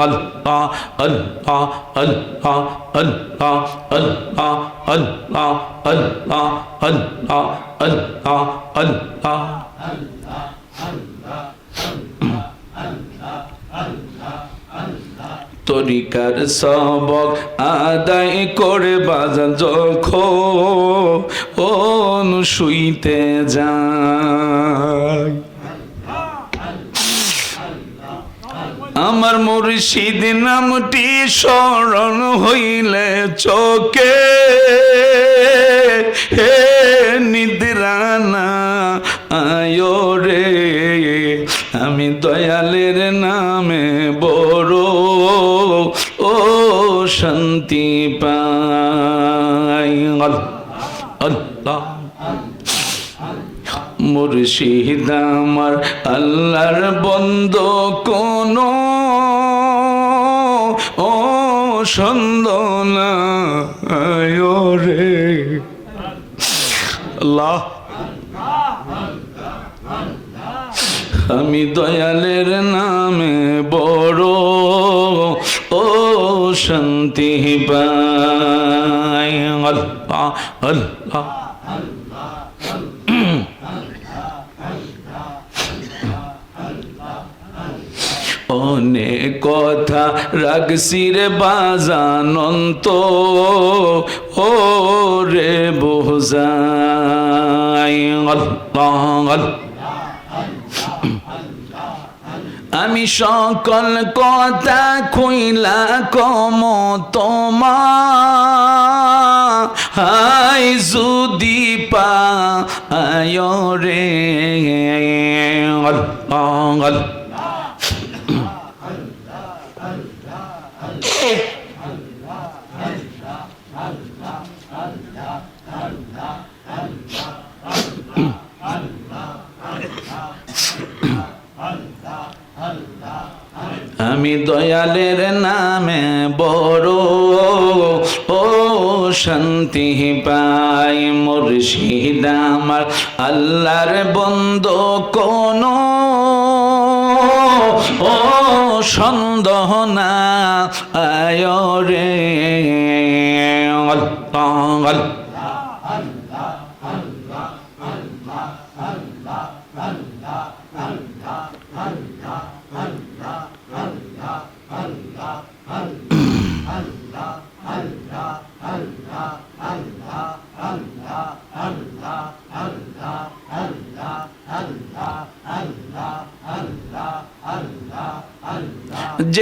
আল্লাহ আল্লাহ আল্লাহ আল্লাহ আল্লাহ আল্লাহ আল্লাহ আল্লাহ আল্লাহ আল্লাহ তরিকার সবক আদায় করে বাজা যখন শুইতে যায় আমার মুর্শিদ নামটি স্মরণ হইলে চোখে হে নিদ্রানা আয়ো রে আমি দয়ালের নামে বড় ও শান্তি পাই আল্লাহ মুর্শিদ আমার আল্লাহর বন্ধু কোন ও সন্দনা রে আল্লাহ আমি দয়ালের নামে বড় ও শান্তি পাই আল্লাহ আল্লাহ অনেক কথা রাখছি রে বাজানন্ত ও রে বোঝাই আমি সকল কথা খুইলা কম তোমার হাই যদি পায় রে আমি দয়ালের নামে বড় ও শান্তি পাই মুর্শিদ আমার আল্লাহর বন্ধু কোন ও সন্দেহ না আয় রে আল্লাহ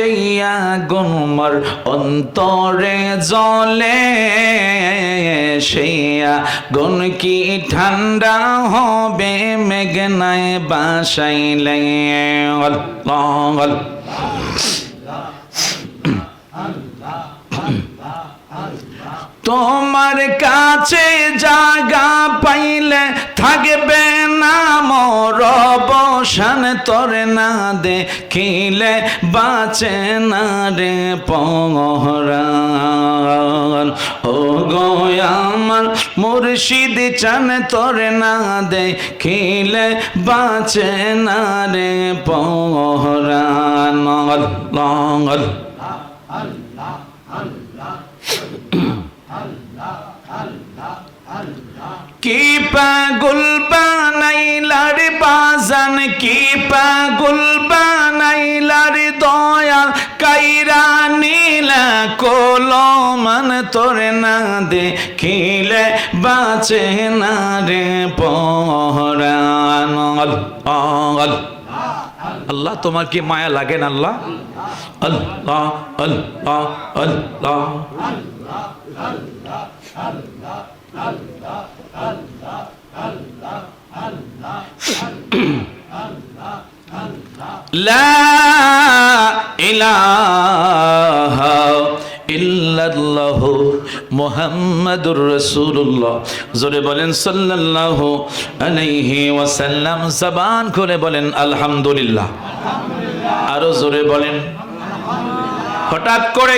সেই আগুন অন্তরে জ্বলে, সেই আগুন কি ঠান্ডা হবে মেঘনায় বাসাইলে? আল্লাহ তোমার কাছে জায়গা পাইলে থাকবে না মোর অবসান, তোরে না দেখিলে বাঁচে না রে পরাণ। ও গো আমার মুর্শিদ চান, তোরে না দেখিলে বাঁচে না রে পরাণ। আল্লাহ কি পাগল বানাইলার বাজান, কি পাগল বানাইলার দয়াল, কাইরা নীলা কলমান, তোরে না দেখিলে বাঁচে না রে পরাণ। আল্লাহ তোমার কি মায়া লাগে না? আল্লাহ আল্লাহ আল্লাহ আল্লাহ লা ইলাহা ইল্লাল্লাহু মুহাম্মাদুর রাসূলুল্লাহ। জোরে বলেন সাল্লাল্লাহু আলাইহি ওয়াসাল্লাম। জবান খুলে বলেন আলহামদুলিল্লাহ। আরো জোরে বলেন। হঠাৎ করে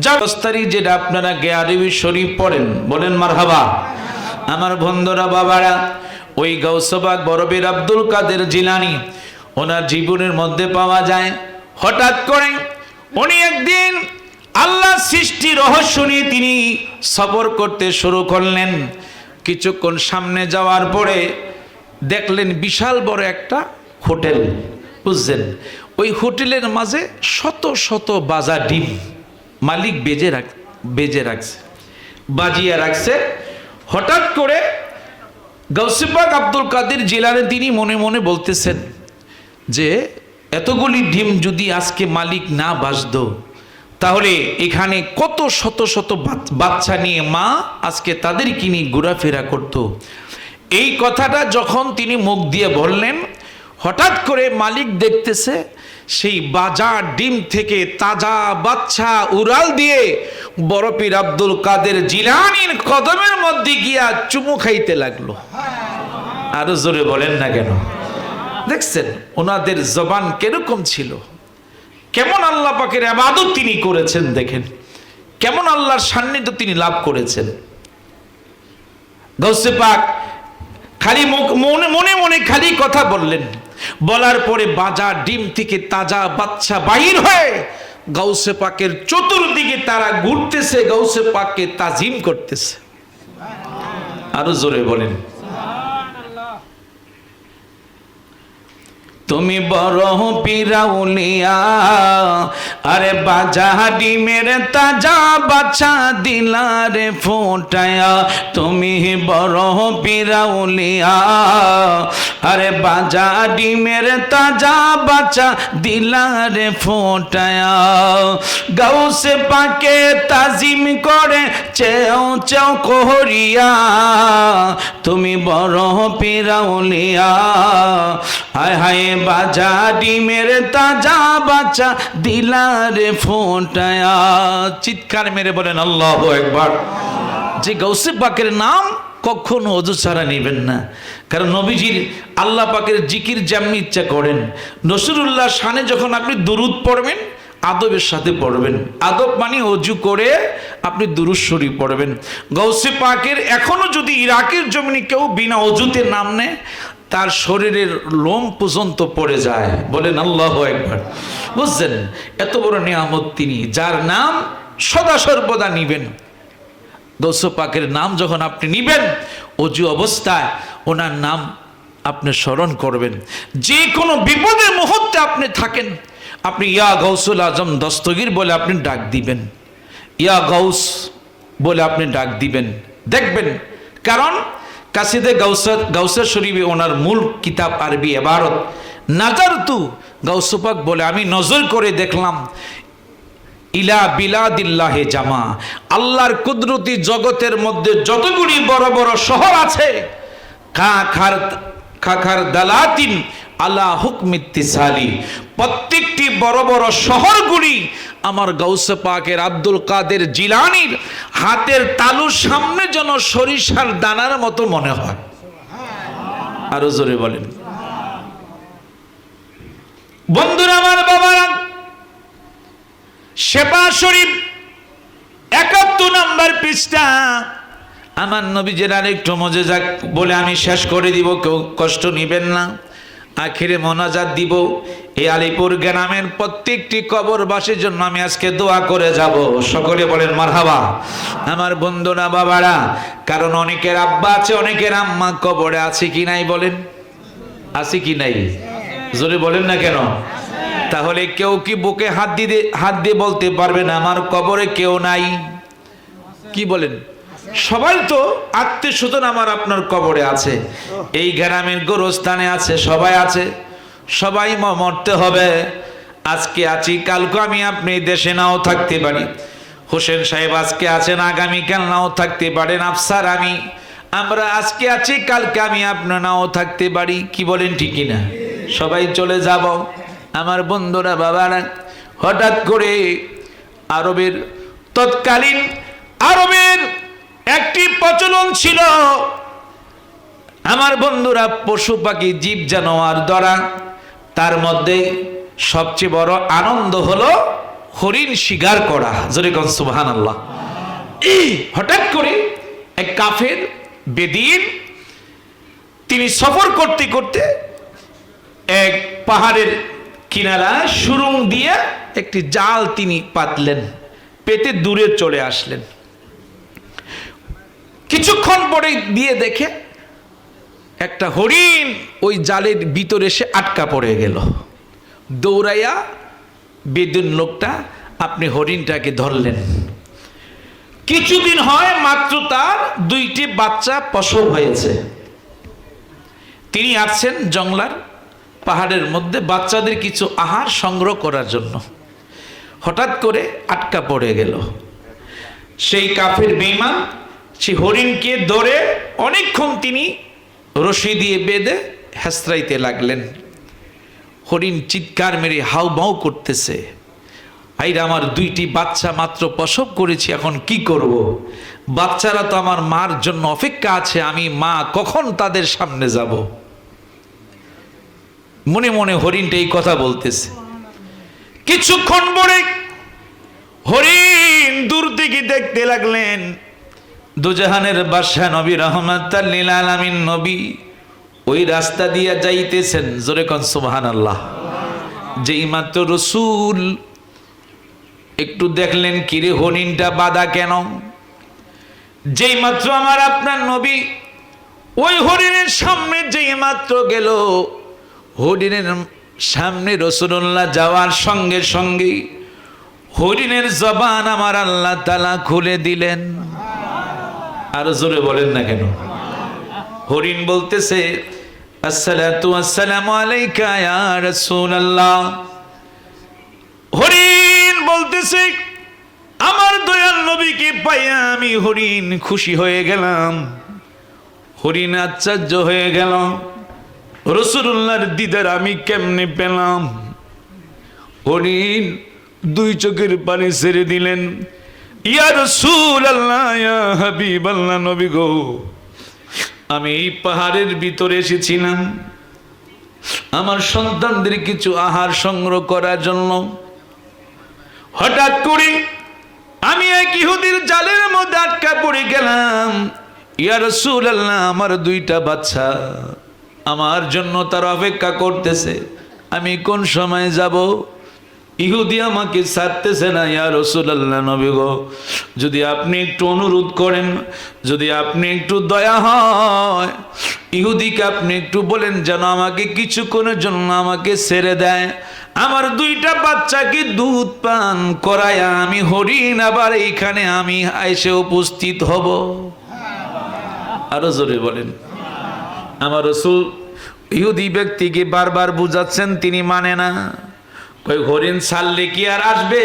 জাবস্তারি যেটা আপনারা আরবি শরীফ পড়েন, বলেন মারহাবা। আমার বন্ধুরা, বাবারা, ওই গাউসবাগ বরবীর আব্দুল কাদের জিলানী ওনার জীবনের মধ্যে পাওয়া যায়। হঠাৎ করে উনি একদিন আল্লাহ সৃষ্টি রহস্য নিয়ে তিনি সফর করতে শুরু করলেন। কিছুক্ষণ সামনে যাওয়ার পরে দেখলেন বিশাল বড় একটা হোটেল, বুঝছেন? ওই হোটেলের মাঝে শত শত বাজা ডিম মালিক বেজে রাখছে, বাজিয়ে রাখছে। হঠাৎ করে গাউসে পাক আব্দুল কাদের জিলানী তিনি মনে মনে বলতেছেন যে এতগুলি ডিম যদি আজকে মালিক না বাজতো, তাহলে এখানে কত শত শত বাচ্চা নিয়ে মা আজকে তাদেরকে নিয়ে ঘোরাফেরা করত। এই কথাটা যখন তিনি মুখ দিয়ে বললেন, হঠাৎ করে মালিক দেখতেছে সেই বাজার ডিম থেকে তাজা বাচ্চা উড়াল দিয়ে বড় পীর আব্দুল কাদের জিলানীর কদমের মধ্যে গিয়া চুমু খাইতে লাগলো। আরো জোরে বলেন না কেন? দেখছেন ওনাদের জবান কিরকম ছিল, কেমন আল্লাহ পাকের ইবাদত তিনি করেছেন, দেখেন কেমন আল্লাহর সান্নিধ্য তিনি লাভ করেছেন। গাউসে পাক খালি মনে মনে খালি কথা বললেন, বলার পরে বাজার ডিম থেকে তাজা বাচ্চা বাহির হয়ে গাউসে পাকের চতুর্দিকে তারা ঘুরতেছে, গাউসে পাককে তাজিম করতেছে। আরো জোরে বলেন। তুমি বড় পিরাউলিয়া, আরে বাজা ডিমের তাজা বাচ্চা দিলারে ফোটায়া। তুমি বড় পিরাউলিয়া, আরে বাজা ডিমের তাজা বাচ্চা দিলারে ফোটায়া। গাউসে পাকে তাজিম করে চেও চেও করিয়া, তুমি বড় পিরাউলিয়া, হায় হায় বাজা ডিমের তাজা বাচ্চা দিলারে ফোটায়া। চিৎকার মেরে বলেন আল্লাহু আকবার। যে গাউসে পাকের নাম কখনো অজু ছাড়া নেবেন না, কারণ নবীজির আল্লাহ পাকের জিকির যেমনি ইচ্ছা করেন, নসরুল্লাহ শানে যখন আপনি দুরুদ পড়বেন আদবের সাথে পড়বেন। আদব মানে অজু করে আপনি দুরূদ শরীফ পড়বেন। গাউসে পাকের এখনো যদি ইরাকের জমিনে কেউ বিনা অজুতে নাম নেয়, তার শরীরের লোম পর্যন্ত পড়ে যায়। বলেন আল্লাহু আকবার। বুঝছেন এত বড় নিয়ামত তিনি, যার নাম সদা সর্বদা নিবেন। গাউসে পাকের নাম যখন আপনি নিবেন, অজু অবস্থায় ওনার নাম আপনি স্মরণ করবেন। যে কোনো বিপদের মুহূর্তে আপনি থাকেন, আপনি ইয়া গাউসুল আজম দস্তগীর বলে আপনি ডাক দিবেন, ইয়া গাউস বলে আপনি ডাক দিবেন, দেখবেন। কারণ কাসিদে গাউসা শরীফে ওনার মূল কিতাব আরবি ইবারত, নাজারতু, গাউসে পাক বলে আমি নজর করে দেখলাম, ইলা বিলাদিল্লাহে জামা, আল্লাহর কুদরতি জগতের মধ্যে যতগুলি বড় বড় শহর আছে, খাখার দালাতিন আলা হুকমিত্তিসালি, প্রত্যেকটি বড় বড় শহরগুলি আমার গাউসে পাকের আব্দুল কাদের জিলানীর হাতের তালুর সামনে যেন সরিষার দানার মতো মনে হয়। আরো জোরে বলেন। বন্ধুরা আমার, বাবারা, শেফা শরীফ 71 নম্বর পৃষ্ঠা। আমার নবীজির আরেকটু মুজিজা বলে আমি শেষ করে দিব, কেউ কষ্ট নিবেন না। আখিরে মোনাজাত দিব। এই আলিপুর গ্রামের প্রত্যেকটি কবরবাসীর জন্য আমি আজকে দোয়া করে যাব। সকলে বলেন মারহাবা। আমার বন্ধুরা, বাবারা, কারণ অনেকের আব্বা আছে, অনেকের আম্মা কবরে আছে কি নাই বলেন? আছে কি নাই? জোরে বলেন না কেন? তাহলে কেউ কি বুকে হাত দিয়ে বলতে পারবে না আমার কবরে কেউ নাই? কি বলেন? সবাই তো আত্মীয় স্বজন আমার আপনার কবরে আছে, এই গ্রামের গোরস্থানে আছে, সবাই আছে, সবাই মরতে হবে। আজকে আছি, কালকে আমি আপনি দেশে নাও থাকতে পারি। হোসেন সাহেব আজকে আছেন, আগামীকাল নাও থাকতে পারেন। আফসার আমরা আজকে আছি, কালকে আমি আপনার নাও থাকতে পারি। কি বলেন? ঠিকই না? সবাই চলে যাব। আমার বন্ধুরা, বাবারা, হঠাৎ করে তৎকালীন আরবের একটি প্রচলন ছিল, আমার বন্ধুরা, পশু পাখি জীব জানোয়ার ধরা, তার মধ্যে সবচেয়ে বড় আনন্দ হলো হরিণ শিকার করা। জোরে কোন সুবহানাল্লাহ। হঠাৎ করে এক কাফের বেদিন, তিনি সফর করতে করতে এক পাহাড়ের কিনারা সুরুং দিয়ে একটি জাল তিনি পাতলেন, পেতে দূরে চলে আসলেন। কিছুক্ষণ পরে দিয়ে দেখে একটা হরিণ ওই জালের ভিতরে এসে আটকা পড়ে গেল। দৌড়াইয়া বেদুন লোকটা আপনি হরিণটাকে ধরলেন। কিছুদিন হয় মাত্র তার 2টি বাচ্চা প্রসব হয়েছে। তিনি আসছেন জংলার পাহাড়ের মধ্যে বাচ্চাদের কিছু আহার সংগ্রহ করার জন্য। হঠাৎ করে আটকা পড়ে গেল। সেই কাফের বেঈমান সেই হরিণকে ধরে অনেকক্ষণ তিনি রশি দিয়ে বেঁধে হেঁচড়াইতে লাগলেন। হরিণ চিৎকার মেরে হাউ মাউ করতেছে, আইরা আমার 2টি বাচ্চা মাত্র প্রসব করেছি, এখন কি করব? বাচ্চারা তো আমার মার জন্য অপেক্ষা আছে, আমি মা কখন তাদের সামনে যাব? মনে মনে হরিণটা এই কথা বলতেছে। কিছুক্ষণ পরে হরিণ দূর থেকে দেখতে লাগলেন দুজাহানের বাদশা নবী রাহমাতাল লিল আলামিন নবী ওই রাস্তা দিয়ে যাইতেছেন। জোরে কোন সুবহানাল্লাহ। যেই মাত্র রাসূল একটু দেখলেন, কিরে হরিণটা বাঁধা কেন? যেই মাত্র আমার আপনার নবী ওই হরিণের সামনে যেই মাত্র গেল, হরিণের সামনে রাসূলুল্লাহ যাওয়ার সঙ্গে সঙ্গে হরিণের জবান আমার আল্লাহ তাআলা খুলে দিলেন। আর জোরে বলেন না কেন? হরিণ বলতেছে, আসসালাতু ওয়াসসালামু আলাইকা ইয়া রাসূলুল্লাহ। হরিণ বলতেছে, আমার দয়াল নবীকে পাইয়া আমি হরিণ খুশি হয়ে গেলাম। হরিণ আশ্চর্য হয়ে গেল, রাসূলুল্লাহর দিদার আমি কেমনে পেলাম? হরিণ 2 চোখের পানি ছেড়ে দিলেন। ইয়া রাসূলুল্লাহ, ইয়া হাবিবাল্লাহ, নবী গো, আমি এই পাহাড়ের ভিতরে এসেছিলাম আমার সন্তানদের কিছু আহার সংগ্রহ করার জন্য। হঠাৎ করে আমি এক ইহুদির জালের মধ্যে আটকা পড়ে গেলাম। ইয়া রাসূলুল্লাহ, আমার 2টা বাচ্চা আমার জন্য তার অপেক্ষা করতেছে, আমি কোন সময় যাব? ইহুদি আমাকে ছাড়তেছে না। ইয়া রাসূলুল্লাহ, নবী গো, যদি আপনি একটু অনুরোধ করেন, যদি আপনি একটু দয়া হয়, ইহুদিকে আপনি একটু বলেন যেন আমাকে কিছুক্ষণের জন্য আমাকে ছেড়ে দেয়। আমার 2টা বাচ্চাকে দুধ পান করায়া আমি হরিণ আবার এইখানে আমি এসে উপস্থিত হব। আরো জোরে বলেন। আমার রাসূল ইহুদি ব্যক্তিকে বারবার বুঝাচ্ছেন, তিনি মানে না। কই হরিণ ছাড়লে কি আর আসবে?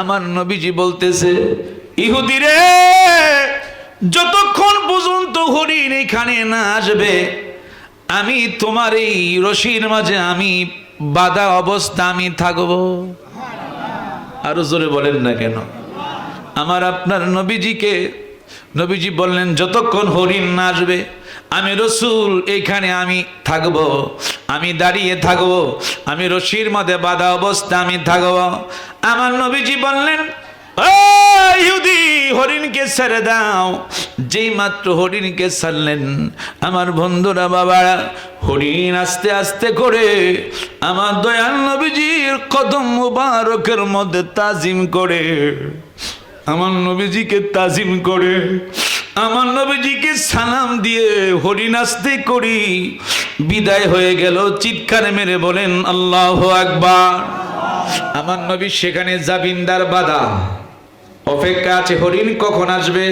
আমার নবীজি বলতেছে, ইহুদি রে, যতক্ষণ পর্যন্ত হরিণ এখানে না আসবে, আমি তোমার এই রশির মাঝে আমি বাধা অবস্থা আমি থাকবো। আরো জোরে বলেন না কেন? আমার আপনার নবীজি বললেন, যতক্ষণ হরিণ না আসবে আমি রসুল এখানে আমি থাকবো, আমি দাঁড়িয়ে থাকবো, আমি রশির মধ্যে বাধা অবস্থা আমি থাকবো। আমার নবীজি বললেন, ও ইহুদি, হরিণকে ছেড়ে দাও। যেই মাত্র হরিণকে ছাড়লেন, আমার বন্ধুরা বাবারা, হরিণ আস্তে আস্তে করে আমার দয়াল নবীজির কদম মুবারকের মধ্যে তাজিম করে, আমার নবীজিকে তাজিম করে, আমার নবীজিকে সালাম দিয়ে হরিণ আস্তে করি বিদায় হয়ে গেল। চিৎকার মেরে বলেন আল্লাহু আকবার। আমার নবী সেখানে জাবিন্দার বাধা অপেক্ষা আছে, হরিণ কখন আসবে।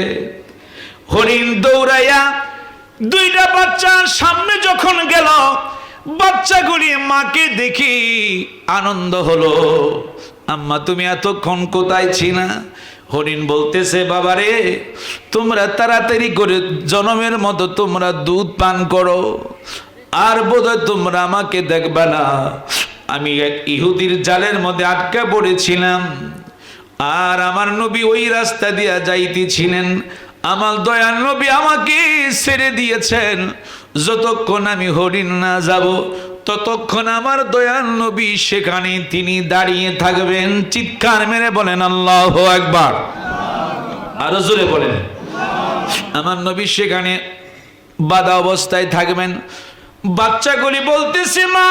হরিণ দৌড়াইয়া দুইটা বাচ্চার সামনে যখন গেল, বাচ্চাগুলি মাকে দেখি আনন্দ হলো। আম্মা তুমি এতক্ষণ কোথায় ছিলা? হরিণ বলতেছে, বাবারে, তোমরা তাড়াতাড়ি করে জনমের মতো তোমরা দুধ পান করো, আর বোধহয় তোমরা আমাকে দেখবা না। আমি এক ইহুদির জালের মধ্যে আটকা পড়েছিলাম, আর আমার নবী ওই রাস্তা দিয়া যাইতেছিলেন। আমার দয়াল নবী আমাকে ছেড়ে দিয়েছেন। যতক্ষণ আমি হরিণ না যাব, ততক্ষণ আমার দয়াল নবী সেখানে তিনি দাঁড়িয়ে থাকবেন। চিৎকার মেরে বলেন আল্লাহু আকবার। আরো জোরে বলেন। আমার নবী সেখানে বাধা অবস্থায় থাকবেন। বাচ্চাগুলি বলতেছে, মা,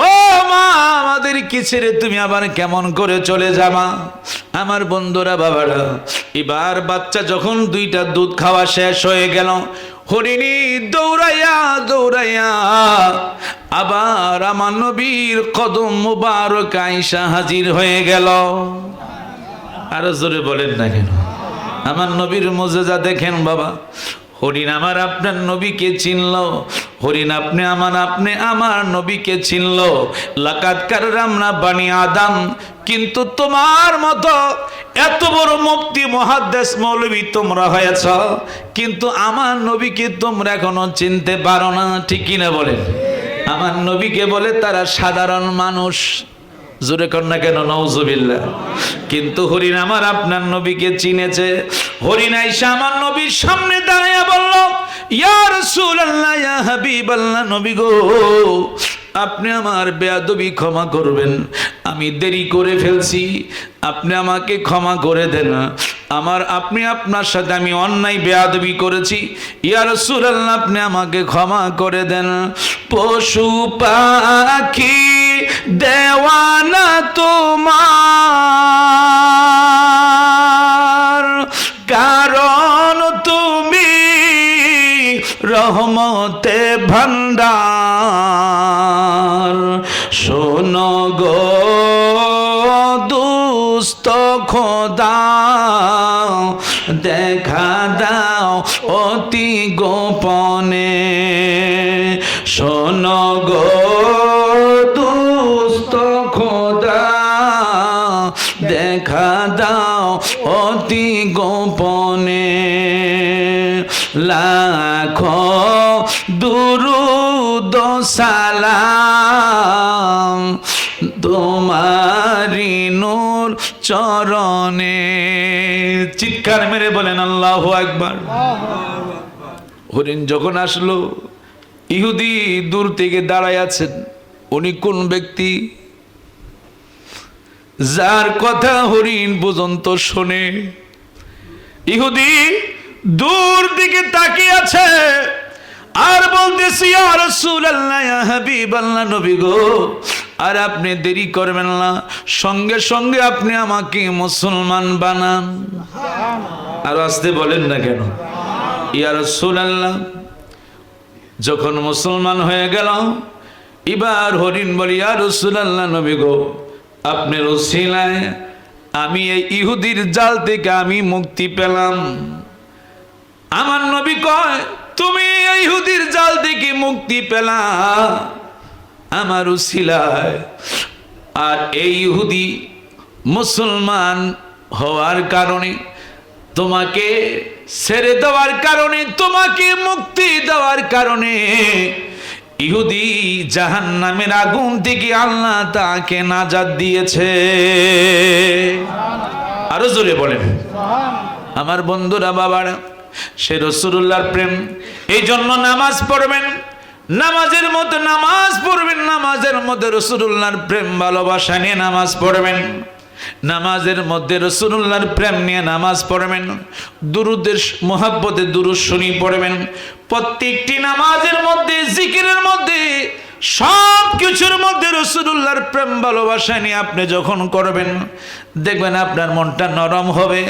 ও মা, আমাদের কি ছেড়ে তুমি আবার কেমন করে চলে যাবা? আমার বন্ধুরা বাবারা, এবার বাচ্চা যখন দুইটা দুধ খাওয়া শেষ হয়ে গেল, হরিণী দৌড়াইয়া দৌড়াইয়া আবার আমার নবীর কদম মুবারক আয়েশা হাজির হয়ে গেল। আরো জোরে বলেন না কেন? আমার নবীর মুজিজা দেখেন বাবা। হরিণ আমার আপনার নবীকে চিনল, হরিণ আপনি আমার নবীকে চিনল। লাকাত কাররামনা বানি আদম। কিন্তু তোমার মতো এত বড় মুফতি মুহাদ্দিস মৌলবী তোমরা হয়েছ, কিন্তু আমার নবীকে তোমরা এখনো চিনতে পারো না। ঠিক কিনা বলেন? আমার নবীকে বলে তারা সাধারণ মানুষ। জোরে কর না কেন? নাউজুবিল্লাহ। কিন্তু হরিণ আমার আপনার নবীকে চিনেছে। হরিণ আয়েশা আমার নবীর সামনে দাঁড়াইয়া বলল, ইয়া রাসূলুল্লাহ, ইয়া হাবিবাল্লাহ, নবী গো, আপনি আমার বেয়াদবি ক্ষমা করবেন, আমি দেরি করে ফেলছি, আপনি আমাকে ক্ষমা করে দেন। আপনি আপনার সাথে আমি অন্যায় বেয়াদবি করেছি, ইয়া রাসূলুল্লাহ, আপনি আমাকে ক্ষমা করে দেন। পশু পাখি দেওয়ানা তোমার, কারণ তুমি রহমতে ভান্ডার। শোনো গো দুস্থ খোদা, দেখা দাও অতি গোপনে। শোনো গো দুস্থ খোদা, দেখা দাও অতি গোপনে। লাখো দুরুদ সালাম তোমারি নূর চরণে। চিৎকার মেরে বলেন আল্লাহু আকবার। হরিণ যখন আসলো, ইহুদি দূর থেকে দাঁড়ায় আছেন। উনি কোন ব্যক্তি? যার কথা হরিণ পর্যন্ত শোনে। ইহুদি দূর দিকে তাকিয়ে আছে আর বলতেছি, ইয়া রাসূলুল্লাহ, ইয়া হাবিবাল্লাহ, নবী গো, আর আপনি দেরি করবেন না, সঙ্গে সঙ্গে আপনি আমাকে মুসলমান বানান। আর আসতে বলেন না কেন? ইয়া রাসূলুল্লাহ। যখন মুসলমান হয়ে গেল, এবার হরিণ বলি, ইয়া রাসূলুল্লাহ, নবী গো, আপনার ওসিলায় আমি এই ইহুদির জাল থেকে আমি মুক্তি পেলাম। আমার নবী কয়, তুমি ইহুদির জাল থেকে মুক্তি পেলা আমার উসিলায়। আর এই ইহুদি মুসলমান হওয়ার কারণে, তোমাকে ছেড়ে দেওয়ার কারণে, তোমাকে মুক্তি দেওয়ার কারণে ইহুদি জাহান্নামের আগুন থেকে আল্লাহ তাকে নাজাত দিয়েছে। আরো জোরে বলেন। আমার বন্ধুরা, বাবারা, সে রাসূলুল্লাহর প্রেম, এই জন্য নামাজ পড়বেন, নামাজের মধ্যে নামাজ পড়বেন, নামাজের মধ্যে রাসূলুল্লাহর প্রেম ভালোবাসা নিয়ে নামাজ পড়বেন, নামাজের মধ্যে রাসূলুল্লাহর প্রেম নিয়ে নামাজ পড়বেন, দুরূদের মুহাব্বতে দুরূদ শরীফ পড়বেন। প্রত্যেকটি নামাজের মধ্যে, জিকিরের মধ্যে, সব কিছুর মধ্যে রাসূলুল্লাহর প্রেম ভালোবাসা নিয়ে আপনি যখন করবেন, দেখবেন আপনার মনটা নরম হবে,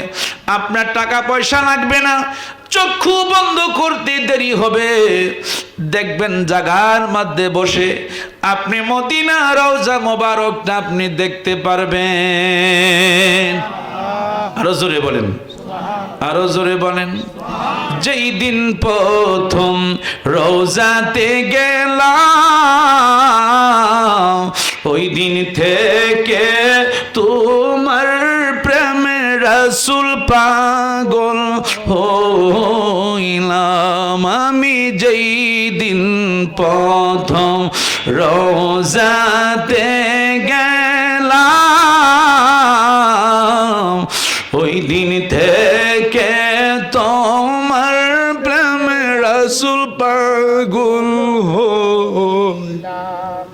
আপনার টাকা পয়সা লাগবে না, চক্ষু বন্ধ করতে দেরি হবে, দেখবেন জাগার মধ্যে বসে আপনি মদিনা রওজা মোবারকটা আপনি দেখতে পারবেন। আরো জোরে বলেন, আরো জোরে বলেন। যেই দিন প্রথম রওজাতে গেলাম, ওই দিন থেকে তোমার প্রেমে রাসূল পাগল হইলাম। আমি যেই দিন প্রথম রওজাতে গেলাম, ওই দিন থেকে তোমার প্রেমে রাসূল পাগল হইলাম।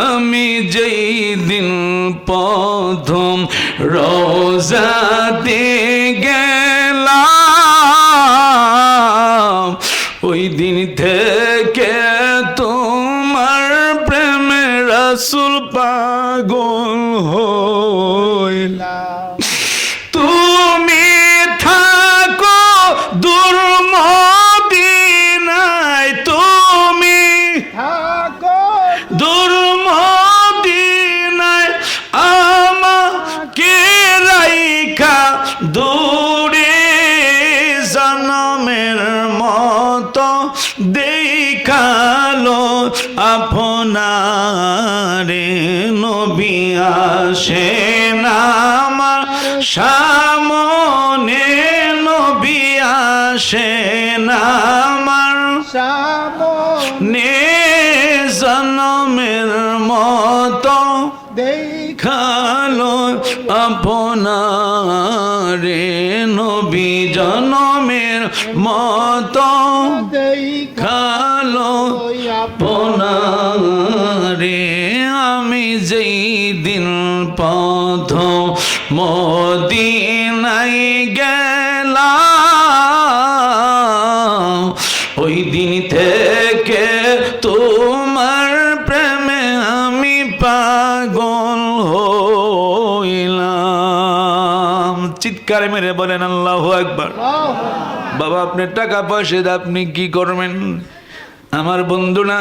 আমি যেই দিন প্রথম রওজাতে গেলাম, ওই দিন থেকে তোমার প্রেমে রাসূল পাগল হইলাম। তুমি থাকো দূর মদিনায়, তুমি থাকো দূর মদিনায়, আমাকে রাইখা দূরে জনমের মতো দেখালো আপনারে। নবী আসেন আমার সামনে, নবী আসেন আমার সামনে, জনমের মতো দেখালো আপনারে। নবী জনমের মতো দেখালো আপনারে। আমি যেই দিন প্রথম মদিনায় গেলাম, ওই দিন থেকে তোমার প্রেমে আমি পাগল হইলাম। চিৎকার মেরে বলেন আল্লাহু আকবার। বাবা, আপনি টাকা পয়সা আপনি কি করবেন? আমার বন্ধুরা,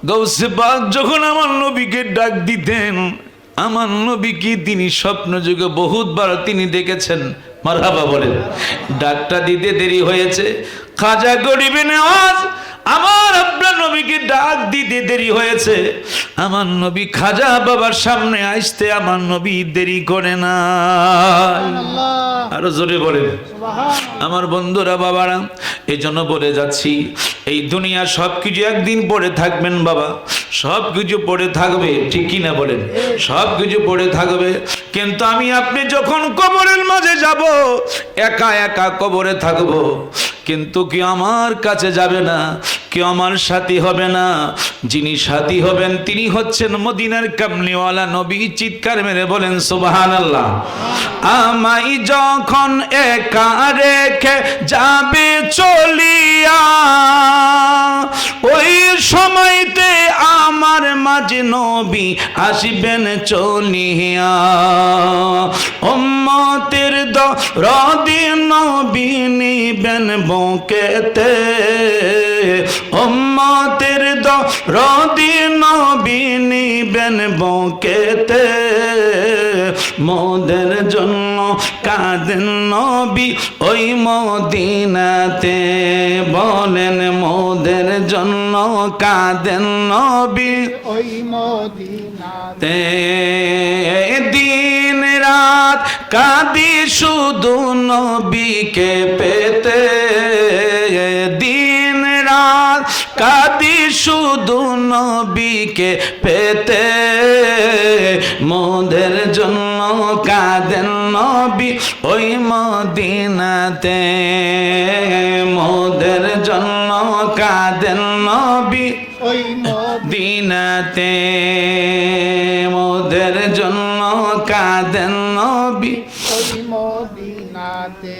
গৌসে পাক যখন আমার নবীকে ডাক দিতেন, আমার নবীকে তিনি স্বপ্ন যুগে বহুতবার তিনি দেখেছেন। মারহাবা বলেন। ডাকটা দিতে দেরি হয়েছে, খাজা গরিবে নেওয়াজ আমার আপনার নবীকে ডাক দিতে দেরি হয়েছে। আমার নবী খাজা বাবার সামনে আসতে আমার নবী দেরি করে না। আরো জোরে বলেন। আমার বন্ধুরা, বাবারা, এই জন্য বলে যাচ্ছি, এই দুনিয়া সবকিছু একদিন পড়ে থাকবেন বাবা, সবকিছু পড়ে থাকবে, ঠিক কিনা বলেন? সবকিছু পড়ে থাকবে, কিন্তু আমি আপনি যখন কবরের মাঝে যাব, একা একা কবরে থাকবো, কিন্তু কি আমার কাছে যাবে না, কেউ আমার সাথী হবে না। যিনি সাথী হবেন তিনি হচ্ছেন মদিনার কামলিওয়ালা নবী। চিৎকার মেরে বলেন সুবহানাল্লাহ। আমায় যখন একা রেখে যাবে চলিয়া, ওই সময়তে আমার মাঝে নবী আসবেন চলিয়া। উম্মতের দরদি নবী নিবেন বুকেতে, উম্মতের দরদি নবী নিবেন বুকেতে। মোদের জন্য কাঁদেন নবী ওই মদিনাতে। বলেন মোদের জন্য কাঁদেন নবী ওই মদিনাতে। দিন রাত কাঁদি শুধু নবীকে পেতে, দিন রাত কাঁদি শুধু নবীকে পেতে। মোদের জন্য কাঁদেন নবী ওই মদিনাতে। মোদের জন্য কাঁদেন নবী ওই মদিনাতে। মোদের জন্য কাঁদেন নবী ওই মদিনাতে।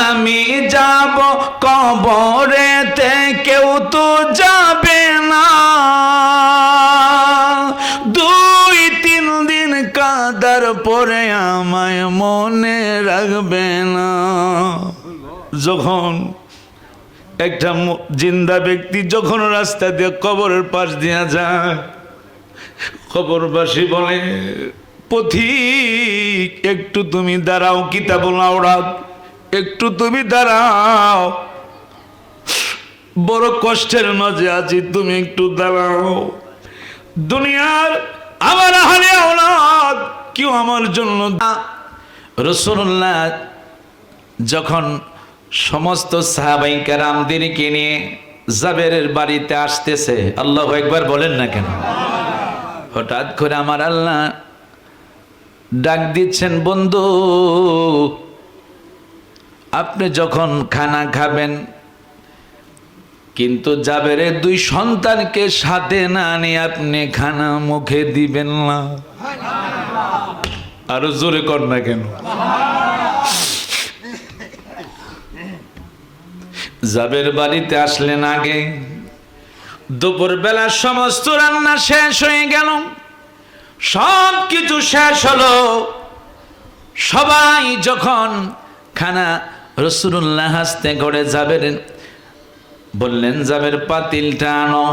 আমি যাব কবরেতে কেউ তো যাবে না, 2-3 দিন কাঁদার পরে আমায় মনে রাখবে না। যখন একটা জিন্দা ব্যক্তি যখন রাস্তা দিয়ে কবরের পাশ দিয়া যায়, কবরবাসী বলে পথিক একটু তুমি দাঁড়াও, কিতাবুল আওরাত একটু তুমি দাঁড়াও, বড় কষ্টের মাঝে আছি, তুমি একটু দাঁড়াও। দুনিয়ার আমার আহলে আওলাদ কেউ আমার জন্য। রাসূলুল্লাহ যখন সমস্ত সাহাবায়ে কেরামদেরকে নিয়ে জাবেরের বাড়িতে আসতেছে, আল্লাহু আকবার বলেন না কেন? হঠাৎ করে আমার আল্লাহ ডাক দিচ্ছেন, বন্ধু আপনি যখন খানা খাবেন কিন্তু জাবেরের 2 সন্তানকে সাথে না নিয়ে আপনি খানা মুখে দিবেন না। আরো জোরে কর না কেন? জাবের বাড়িতে আসলেন আগে, দুপুর বেলা সমস্ত রান্না শেষ হয়ে গেল, সব কিছু শেষ হলো। সবাই যখন খানা রাসূলুল্লাহ হাসতে করে জাবের বললেন, জাবের পাতিলটা আনো।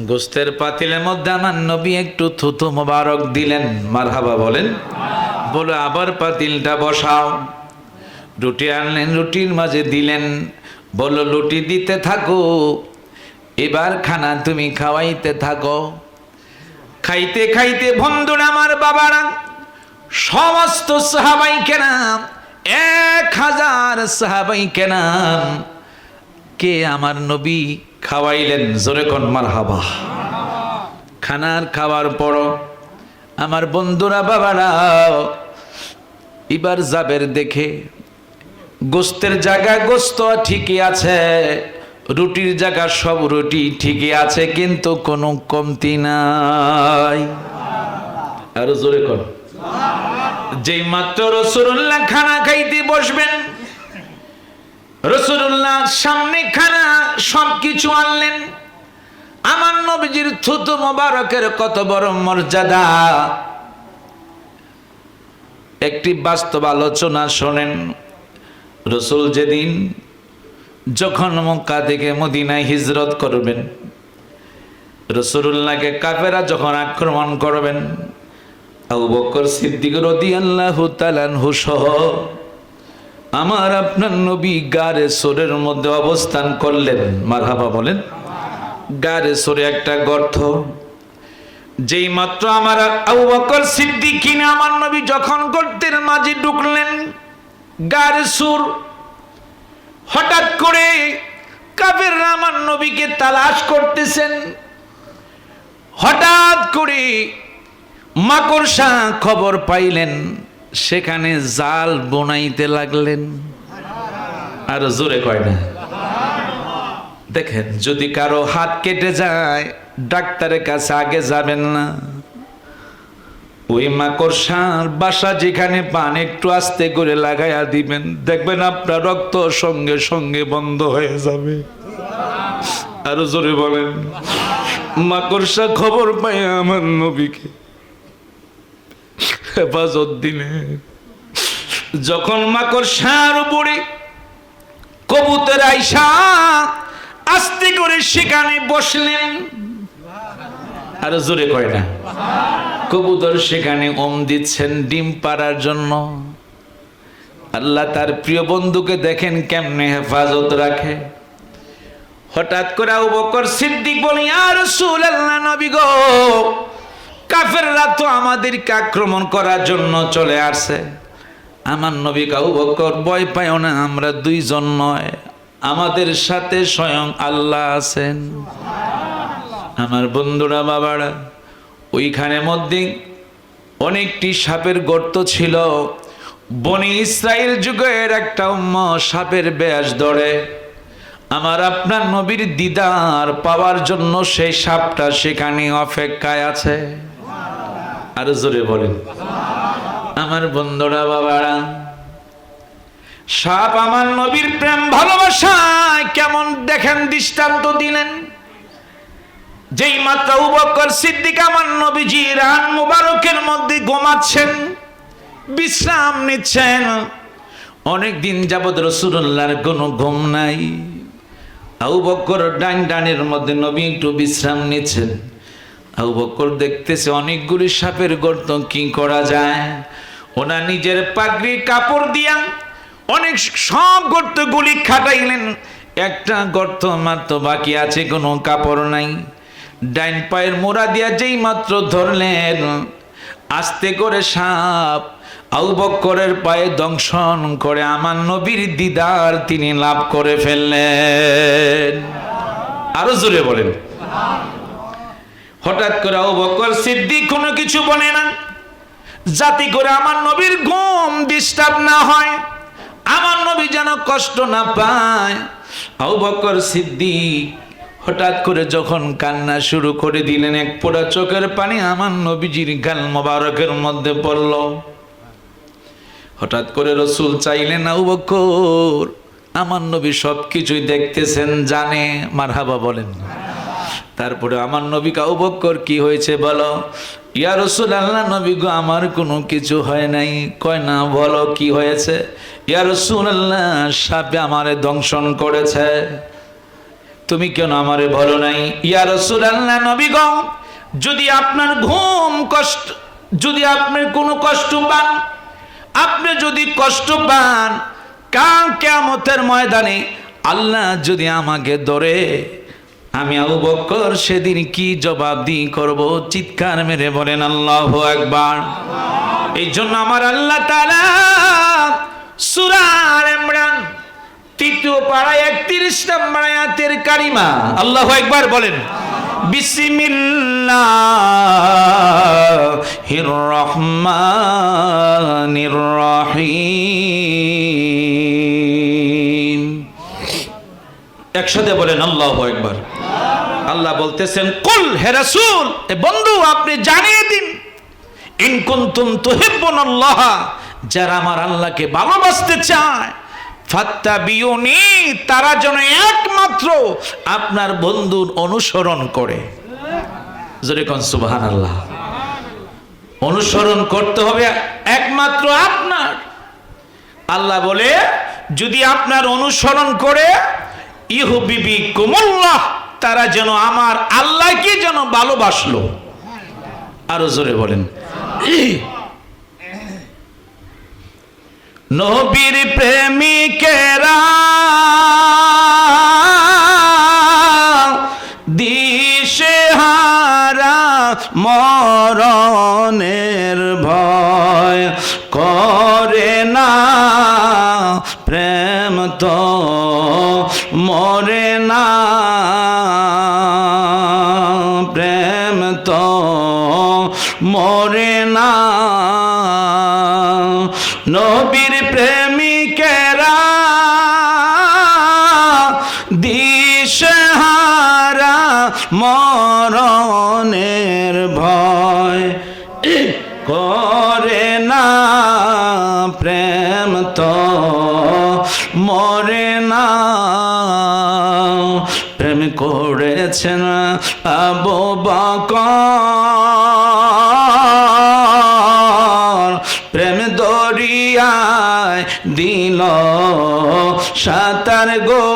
গোস্তের পাতিলের মধ্যে আমার নবী একটু থুতু মোবারক দিলেন, মারহাবা বলেন। বলে আবার পাতিলটা বসাও। রুটি আনলেন, রুটির মাঝে দিলেন, বলল রুটি দিতে থাকো, এবার খানা তুমি খাওয়াইতে থাকো। খাইতে খাইতে বন্ধুরা আমার বাবারা সমস্ত সাহাবাই কেরাম 1000 সাহাবাই কেরাম কে আমার নবী খাওয়াইলেন, জোরে কোন মারহাবা। খানার খাওয়ার পর আমার বন্ধুরা বাবারা এবার জাবের দেখে গোস্তের জায়গা গোস্ত ঠিকই আছে, রুটির জায়গা সব রুটি ঠিকই আছে, কিন্তু কোনো কমতি নাই। আরো জোরে কর। যেই মাত্র রাসূলুল্লাহ খানা খাইতে বসবেন, রাসূলুল্লাহ সামনে খানা সবকিছু আনলেন। আমার নবীজির থুতু মোবারকের কত বড় মর্যাদা, একটি বাস্তব আলোচনা শোনেন। রাসূল যেদিন যখন মক্কা থেকে মদিনায় হিজরত করবেন, রাসূলুল্লাহকে কাফেররা যখন আক্রমণ করবেন, আবু বকর সিদ্দিক রাদিয়াল্লাহু তাআলা আনহু সহ আমার আপনার নবী গারে সোরের মধ্যে অবস্থান করলেন, মারহাবা বলেন। গারে সোরে একটা গর্ত, যেই মাত্র আমার আবু বকর সিদ্দিক কিনা আমার নবী যখন গর্তের মাঝে ঢুকলেন, গারে সুর, হঠাৎ করে কাফেররা আমার নবীকে তালাশ করতেছেন। হঠাৎ করে মাকড়সা খবর পাইলেন, সেখানে জাল বোনাইতে লাগলেন। আর জোরে কয় না? দেখেন, যদি কারো হাত কেটে যায় ডাক্তারের কাছে আগে যাবেন না, ওই মাকড়সার বাসা যেখানে পান একটু আস্তে করে লাগাইয়া দিবেন, দেখবেন আপনার রক্ত সঙ্গে সঙ্গে বন্ধ হয়ে যাবে। আরো জোরে বলেন। মাকড়সা খবর পাই আমার নবীকে হেফাজত দিলেন। যখন মাকড়সার উপরে কবুতর আইসা আস্তে করে সেখানে বসলেন, আর জোরে কয় না? কবুতর সেখানে দিচ্ছেন ডিম পাড়ার জন্য। আল্লাহ তার প্রিয় বন্ধুকে দেখেন কেমনে হেফাজত রাখে। হঠাৎ করে আবু বকর সিদ্দিক বলে, ইয়া রাসূলুল্লাহ, নবী গো, কাফেররা তো আমাদেরকে আক্রমণ করার জন্য চলে আসছে। আমার নবী আবু বকর, ভয় পাইও না, আমরা দুইজন নয়, আমাদের সাথে স্বয়ং আল্লাহ আছেন। আমার বন্ধুরা, বাবারা, ওইখানে মধ্যে অনেকটি সাপের গর্ত ছিল। বনি ইসরাইল যুগের একটা সাপের ব্যাস ধরে আমার আপনার নবীর দিদার পাওয়ার জন্য সেই সাপটা সেখানে অপেক্ষায় আছে। আর জোরে বলেন। আমার বন্ধুরা, বাবারা, সাপ আমার নবীর প্রেম ভালোবাসায় কেমন দেখেন দৃষ্টান্ত দিলেন। যেই মাত্র আবু বকর সিদ্দিক আমার নবীজি রান মুবারকের মধ্যে ঘুমাচ্ছেন, বিশ্রাম নিচ্ছেন, অনেক দিন যাবত রাসূলুল্লাহর কোনো ঘুম নাই। আবু বকর ডানের মধ্যে নবী একটু বিশ্রাম নিচ্ছেন। আবু বকর দেখতেছে অনেকগুলি সাপের গর্ত, কি করা যায়? ওনার নিজের পাগড়ি কাপড় দিয়া অনেক সব গর্তগুলি খাটাইলেন। একটা গর্ত মাত্র বাকি আছে, কোনো কাপড় নাই। ডাইন পায়ের মোড়া দিয়া যেই মাত্র ধরলেন, আস্তে করে সাপ আবু বকরের পায়ে দংশন করে আমার নবীর দিদার তিনি লাভ করে ফেললেন। আরো জোরে বলেন। হঠাৎ করে আবু বকর সিদ্দিক কোনো কিছু বলে না, যাতে করে আমার নবীর ঘুম ডিস্টার্ব না হয়, আমার নবী যেন কষ্ট না পায়। আবু বকর সিদ্দিক হঠাৎ করে যখন কান্না শুরু করে দিলেন, এক ফোঁটা চোখের পানি আমার নবীজির গাল মোবারকের মধ্যে পড়ল। হঠাৎ করে রাসূল চাইলেন, আবু বকর, আমার নবী সবকিছুই দেখতেছেন, জানে। মারহাবা বলেন। তারপরে আমার নবী, আবু বকর কি হয়েছে বলো? ইয়া রাসূলুল্লাহ, নবী গো, আমার কোনো কিছু হয় নাই। কয় না, বলো কি হয়েছে? ইয়া রাসূলুল্লাহ, সাপে আমারে দংশন করেছে। তুমি কেন আমারে বলো নাই? ইয়া রাসূলুল্লাহ, নবী গো, যদি আপনার ঘুম কষ্ট, যদি আপনার কোনো কষ্ট পান, আপনি যদি কষ্ট পান, কাল কিয়ামতের ময়দানে আল্লাহ যদি আমাকে ধরে, আমি আবু বকর সেদিন কি জবাবদিহি করব? চিৎকার মেরে বলেন আল্লাহু আকবার। এই জন্য আমার আল্লাহ তাআলা সূরা ইমরান 3 পারা 31 নম্বর আয়াতের কারিমা, আল্লাহু আকবার বলেন, বিসমিল্লাহির রহমানির রহিম। একসাথে বলেন আল্লাহু আকবার। আল্লাহ বলতেছেন, কুল, হে রাসূল, এ বন্ধু, আপনি জানিয়ে দিন, ইন কুনতুম তুহিব্বুনাল্লাহ, যারা আমার আল্লাহকে ভালোবাসতে চায়, ফাত্তাবিউনি, তারা যেন একমাত্র আপনার বন্ধুর অনুসরণ করে। জোরে কোন সুবহানাল্লাহ। অনুসরণ করতে হবে একমাত্র আপনার। আল্লাহ বলে, যদি আপনার অনুসরণ করে, ইউহিব্বুকুমুল্লাহ, তারা যেন আমার আল্লাহকে যেন ভালোবাসলো। আরো জোরে বলেন। নবীর প্রেমিকেরা দিশেহারা, মরণের ভয় করে না, প্রেম তো মরে না, প্রেম তো মরে না। নবীর প্রেমিকেরা দিশেহারা, মরণের ভয় করে না, প্রেম তো মরে না। প্রেম করেছেন আবু বকর, প্রেম দরিয়ায় দিল সাঁতার গো।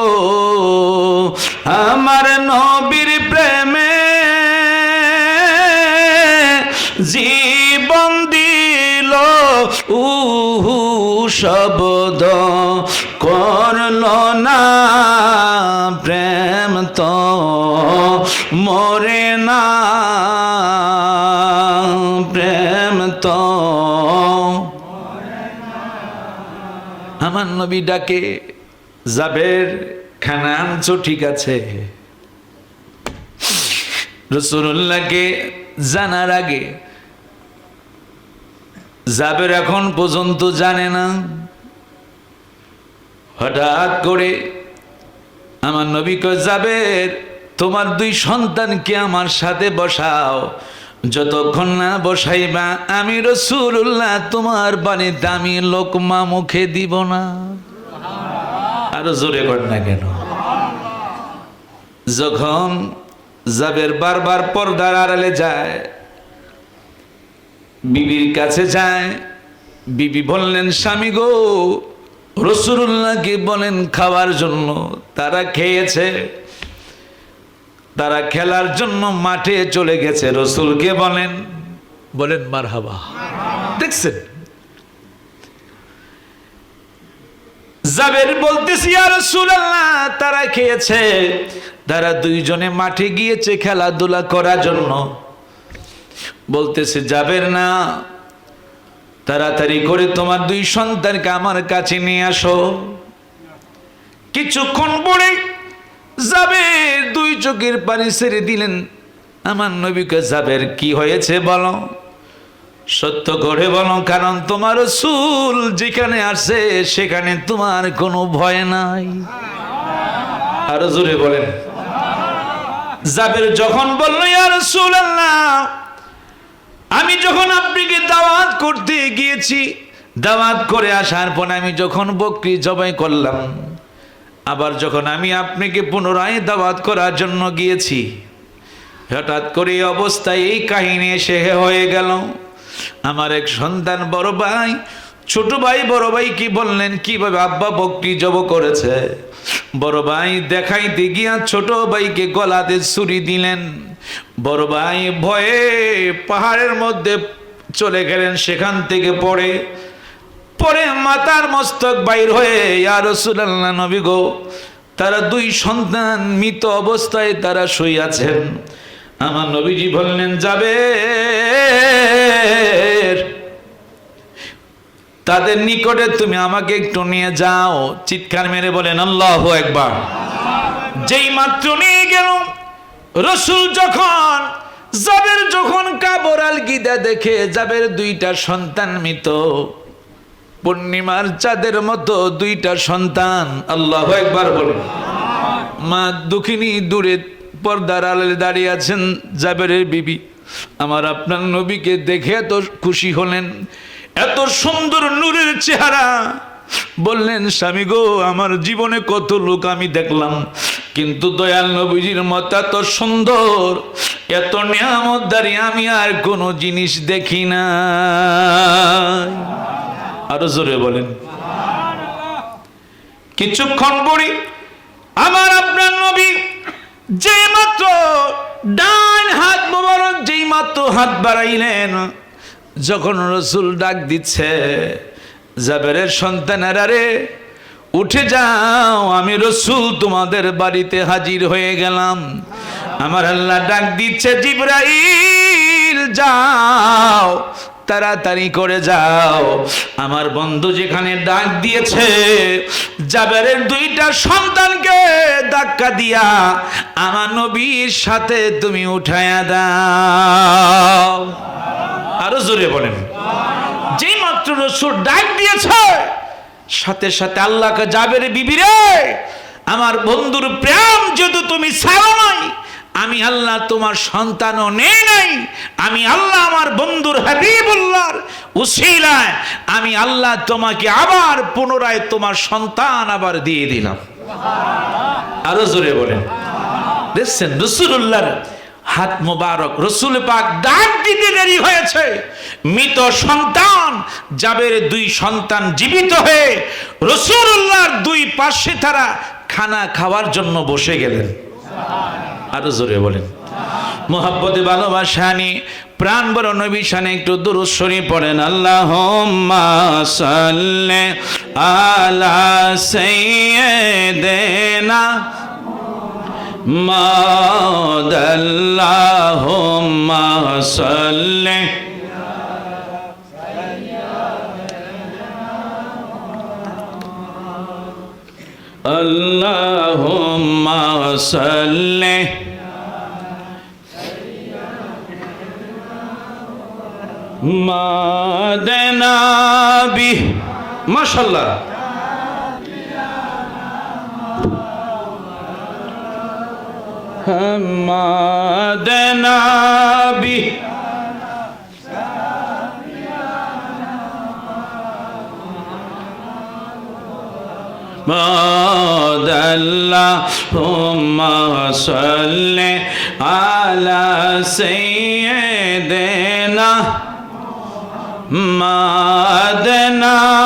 আমার নবীর প্রেমে জীবন দিল শব্দ করল না প্রেম তো মরে না প্রেম তো আমার নবী ডাকে জাবের খানা আনছো ঠিক আছে রাসূলুল্লাহকে জানার আগে জাবের এখন পর্যন্ত জানে না হঠাৎ করে আমার নবী কয় জাবের তোমার দুই সন্তানকে আমার সাথে বসাও যতক্ষণ না বসাইবা আমি রাসূলুল্লাহ তোমার বাণীতে আমি লোকমা মুখে দিব না আরো জোরে কর না কেন যখন জাবের বারবার পর্দার আড়ালে যায় বিবির কাছে যায় বিবি বললেন স্বামী গো রাসূলুল্লাহকে বলেন খাওয়ার জন্য তারা খেয়েছে তারা খেলার জন্য মাঠে চলে গেছে রাসূলকে বলেন মারহাবা দেখছেন জাবের বলতেছি ইয়া রাসূলুল্লাহ তারা খেয়েছে তারা দুইজনে মাঠে গিয়েছে খেলাধুলা করার জন্য বলতেছে জাবের না তাড়াতাড়ি করে তোমার দুই সন্তানকে আমার কাছে নিয়ে আসো কিছুক্ষণ পরে জাবের দুই চোখের পানি ছেড়ে দিলেন আমার নবীকে জাবের কি হয়েছে বলো সত্য করে বলো কারণ তোমার রাসূল যেখানে আসে সেখানে তোমার কোনো ভয় নাই আরো জোরে বলেন জাবের যখন বলল ইয়া রাসূলুল্লাহ আমি যখন আপনাকে দাওয়াত করতে গিয়েছি দাওয়াত করে আসার পর আমি যখন বকরি জবাই করলাম আবার যখন আমি আপনাকে পুনরায় দাওয়াত করার জন্য গিয়েছি হঠাৎ করে এই অবস্থায় এই কাহিনী এসে হয়ে গেল আমার এক সন্তান বড় ভাই ছোট ভাই বড় ভাই কি বললেন কিভাবে আব্বা বকরি জব করেছে বড় ভাই দেখাইতে গিয়া ছোট ভাইকে গলাতে ছুরি দিলেন বড় ভাই ভয়ে পাহাড়ের মধ্যে চলে গেলেন সেখান থেকে পরে মাথার মস্তক বাইর হয়ে ইয়া রাসূলুল্লাহ নবী গো তারা দুই সন্তান মৃত অবস্থায় তারা শুয়ে আছেন আমার নবীজি বললেন জাবের তাদের নিকটে তুমি আমাকে একটু নিয়ে যাও চিৎকার মেরে বলেন আল্লাহু আকবার যেই মাত্র নিয়ে গেল রাসূল জাবের যখন কাবর আলগিদা দেখে জাবের দুইটা সন্তান মৃত পূর্ণিমার চাঁদের মতো দুইটা সন্তান আল্লাহু আকবার বলেন মা দুঃখিনী দূরে পর্দার আড়ালে দাঁড়িয়ে আছেন জাবেরের বিবি আমার আপনার নবীকে দেখে এত খুশি হলেন এত সুন্দর নূরের চেহারা বললেন স্বামী গো আমার জীবনে কত লোক আমি দেখলাম কিন্তু দয়াল নবীজির মত এত সুন্দর এত নিয়ামতদারি আমি আর কোনো জিনিস দেখি না আরো জোরে বলেন কিছুক্ষণ পরে আমার আপনার নবী যে মাত্র ডান হাত মোবারক যেই মাত্র হাত বাড়াইলেন যখন রাসূল ডাক দিচ্ছে জাবেরের সন্তানেরা রে উঠে যাও আমি রাসূল তোমাদের বাড়িতে হাজির হয়ে গেলাম আমার আল্লাহ ডাক দিচ্ছে জিবরাইল যাও তাড়াতাড়ি করে যাও আমার বন্ধু যেখানে ডাক দিয়েছে জাবেরের দুইটা সন্তানকে ধাক্কা দিয়া আমার নবীর সাথে তুমি উঠায়া দাও আরো জোরে বলেন যেই মাত্র রাসূল ডাক দিয়েছে সাথে সাথে আল্লাহকে জাবের বিবি রে আমার বন্ধুর প্রেম যদি তুমি ছাড়ো নাই আমি আল্লাহ তোমার সন্তানও নেই নাই আমি আল্লাহ আমার বন্ধুর হাবিবুল্লাহর উসিলায় আমি আল্লাহ তোমাকে আবার পুনরায় তোমার সন্তান আবার দিয়ে দিলাম আরো জোরে বলেন দেখছেন রাসূলুল্লাহর হাত মোবারক রাসূল পাক ডাক দিতে দেরি হয়েছে মৃত সন্তান জাবের দুই সন্তান জীবিত হয়ে রাসূলুল্লাহর দুই পাশে তারা খানা খাওয়ার জন্য বসে গেলেন আরো জোরে বলেন মোহাব্বতে ভালোবাসা নিয়ে প্রাণ বড় নবী শানে একটু দুরূদ শরীফ পড়েন। আল্লাহুম্মা সাল্লি আলা সাইয়্যিদিনা মুহাম্মাদ। আল্লাহুম্মা সাল্লি আল্লাহুম্মা সাল্লি মাদনাবি। মাশাআল্লাহ। মাদনাবি আল্লাহুম্মা সাল্লি আলা সাইয়্যিদিনা মাদনাবি।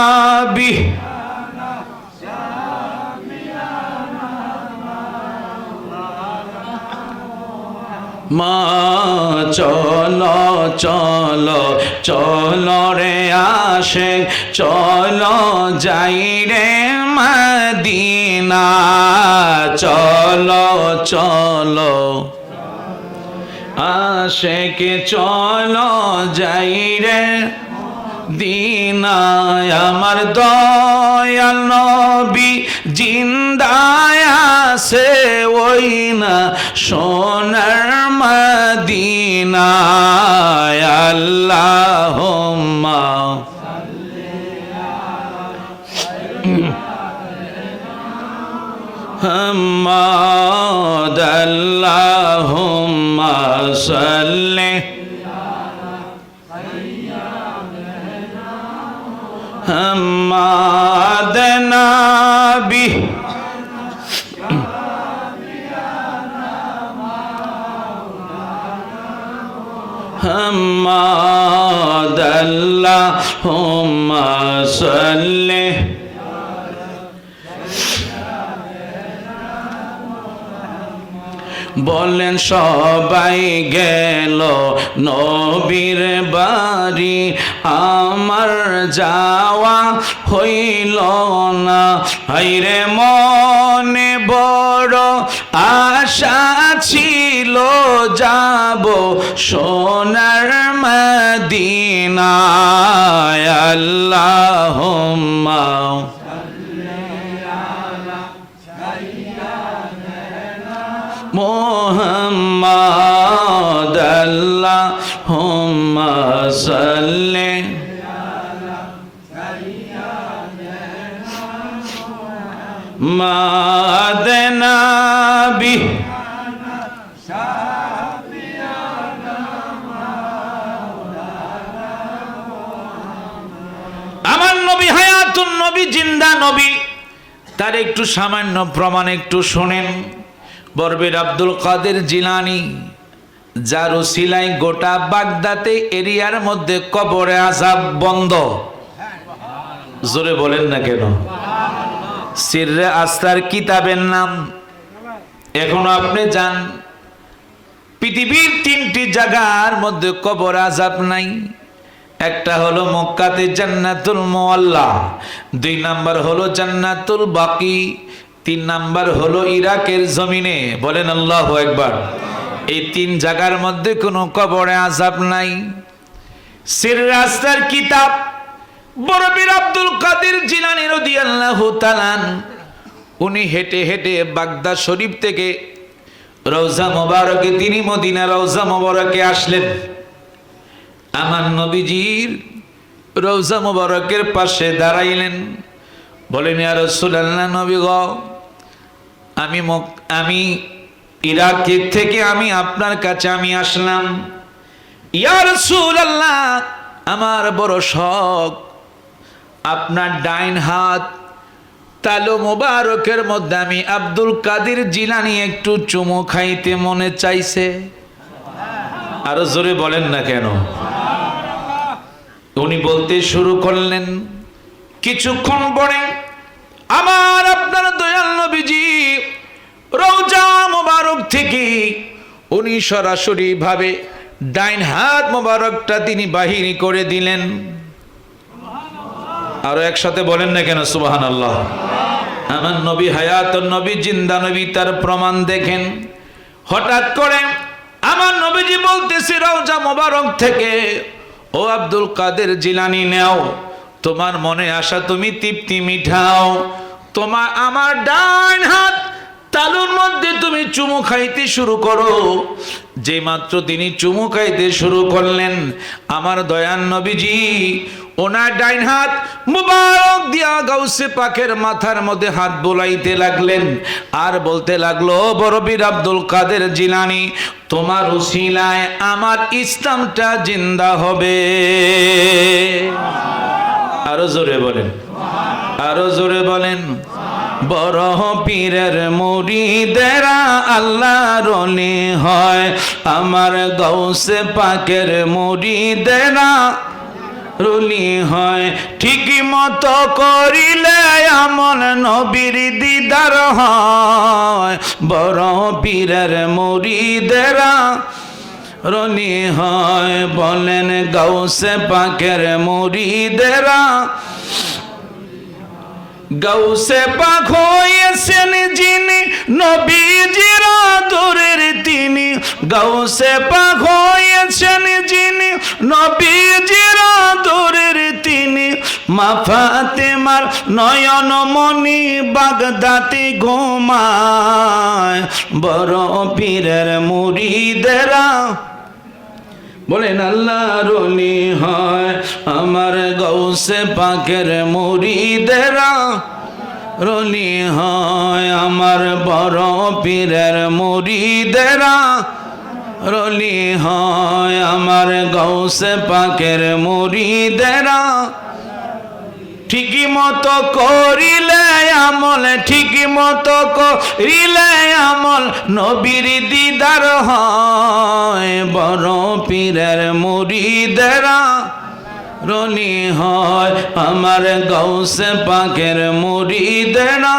মা চলো চলো চলো রে আশিক চলো যাই রে মদিনা। চলো চলো আশিক চলো যাই রে দিনায়। আমার দয়াল নবী জিন্দায় আছে ওই না সোনার মদিনায়। আল্লাহুম্মা মুহাম্মাদ। আল্লাহুম্মা সাল্লি মুহাম্মাদ নবী। মুহাম্মাদ। আল্লাহুম্মা সাল্লি বলেন সবাই গেল নবীর বাড়ি, আমার যাওয়া হইল না। হায়রে মনে বড় আশা ছিল যাব সোনার মদিনায়। আল্লাহুম্মা মুহাম্মাদ। আল্লাহুম্মা সাল্লি মাদনাবি। আমার নবী হায়াতুন নবী, জিন্দা নবী। তার একটু সামান্য প্রমাণ একটু শোনেন। বরবের আব্দুল কাদের জিলানী, যার ওসিলায় গোটা বাগদাতে এরিয়ার মধ্যে কবরে আযাব বন্ধ। জোরে বলেন না কেন? সিররে আস্তার কিতাবের নাম। এখনো আপনি যান, পৃথিবীর 3টি জায়গার মধ্যে কবর আযাব নাই। একটা হলো মক্কাতে জান্নাতুল মুআল্লা, 2 নাম্বার হলো জান্নাতুল বাকি, 3 নাম্বার হলো ইরাকের জমিনে। বলেন আল্লাহু আকবার। এই 3 জায়গার মধ্যে কোনো কবরে আযাব নাই। সিররে আস্তার কিতাব বরবীর আব্দুল কাদের জিলানী রাদিয়াল্লাহু তাআলা, উনি হেঁটে হেঁটে বাগদাদ শরীফ থেকে রওজা মোবারকে, তিনি মদিনা রওজা মোবারকে আসলেন। আমার নবীজির রওজা মোবারকের পাশে দাঁড়াইলেন। বলেন, ইয়া রাসূলুল্লাহ, নবী গো, আমি ইরাকের থেকে আমি আপনার কাছে আমি আসলাম। ইয়া রাসূলুল্লাহ, আমার বড় শখ, আপনার ডাইন হাত তালু মোবারকের মধ্যে আমি আব্দুল কাদের জিলানী একটু চুমু খাইতে মনে চাইছে। আরো জোরে বলেন না কেন? উনি বলতে শুরু করলেন। কিছুক্ষণ পরে আমার আপনার দয়াল নবীজি রওজা মোবারক থেকে উনি সরাসরি ভাবে ডাইন হাত মোবারকটা তিনি বাহির করে দিলেন। আরো একসাথে বলেন না কেন সুবহানাল্লাহ। আমার নবী হায়াত, নবী জিন্দা, নবী তার প্রমাণ দেখেন। হঠাৎ করে আমার নবীজি বলতেছে রওজা মোবারক থেকে, ও আব্দুল কাদের জিলানী নেও, তোমার মনে আশা তুমি তৃপ্তি মিঠাও। তোমার আমার ডান হাত তালুর মধ্যে তুমি চুমু খাইতে শুরু করো। যে মাত্র তিনি চুমু খাইতে শুরু করলেন, আমার দয়ান নবীজি ওনার ডাইন হাত মুবারক দিয়া গাউসে পাকের মাথার মধ্যে হাত বোলাইতে লাগলেন আর বলতে লাগলো, বড় বীর আব্দুল কাদের জিলানী, তোমার উসিলায় আমার ইসলামটা জিন্দা হবে। আরো জোরে বলেন, আরো জোরে বলেন। বড় পীরের মুরিদেরা আল্লাহর ওলি হয়, আমার গাউসে পাকের মুরিদেরা রুলি হয়। ঠিক মতো করিলে আমল নবীর দিদার হয়, বড় পীরের মুরিদেরা রলি হয়। বলেন গাউসে পাকের মুরিদেরা, গাউসে পাক হয়েছেন যিনি নবীজির আদরের তিনি, গাউসে পাক হয়েছেন যিনি নবীজির আদরের তিনি। মা ফাতেমার নয়ন মনি বাগদাতে ঘুমায়, বড় পীরের মুরিদেরা বলেন আল্লাহর ওলি হয়, আমার গাউসে পাকের মুরিদেরা রলি হয়। আমার বড় পীরের মুরিদেরা রলি হয়, আমার গাউসে পাকের মুরিদেরা। ঠিকই মতো করিলে আমল, ঠিকই মতো করিলে আমল নবীর দিদার হয়, বড় পীরের মুরিদেরা রলি হয়। আমার গাউসে পাকের মুরিদেরা,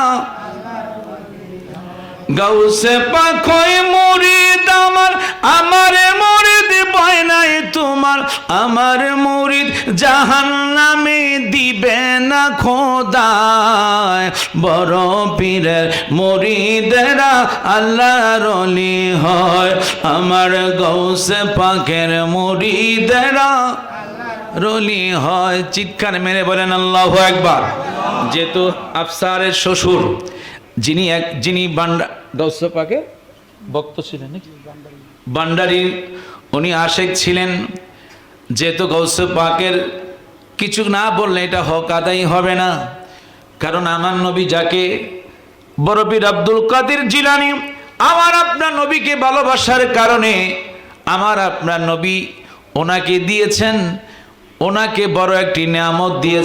গাউসে পাক হয় মুরিদ আমার, আমার মুরিদ ভয় নাই তোমার, আমার মুরিদ জাহান্নামে দিবে না খোদায়। বড় পীরের মুরিদেরা আল্লাহর ওলি হয়, আমার গাউসে পাকের মুরিদেরা রলি হয়। চিৎকার মেরে বলেন আল্লাহু আকবার। যেহেতু আফসারের শ্বশুর যিনি গাউসে পাকের ভক্ত ছিলেন, ভান্ডারী, উনি আশেক ছিলেন। যেহেতু গাউসে পাকের কিছু না বললে এটা হক আদায় হবে না, কারণ আমার নবী যাকে বড় পীর আব্দুল কাদের জিলানী আমার আপনার নবীকে ভালোবাসার কারণে আমার আপনার নবী ওনাকে দিয়েছেন, ওনাকে বড় একটি নিয়ামত দিয়েছেন।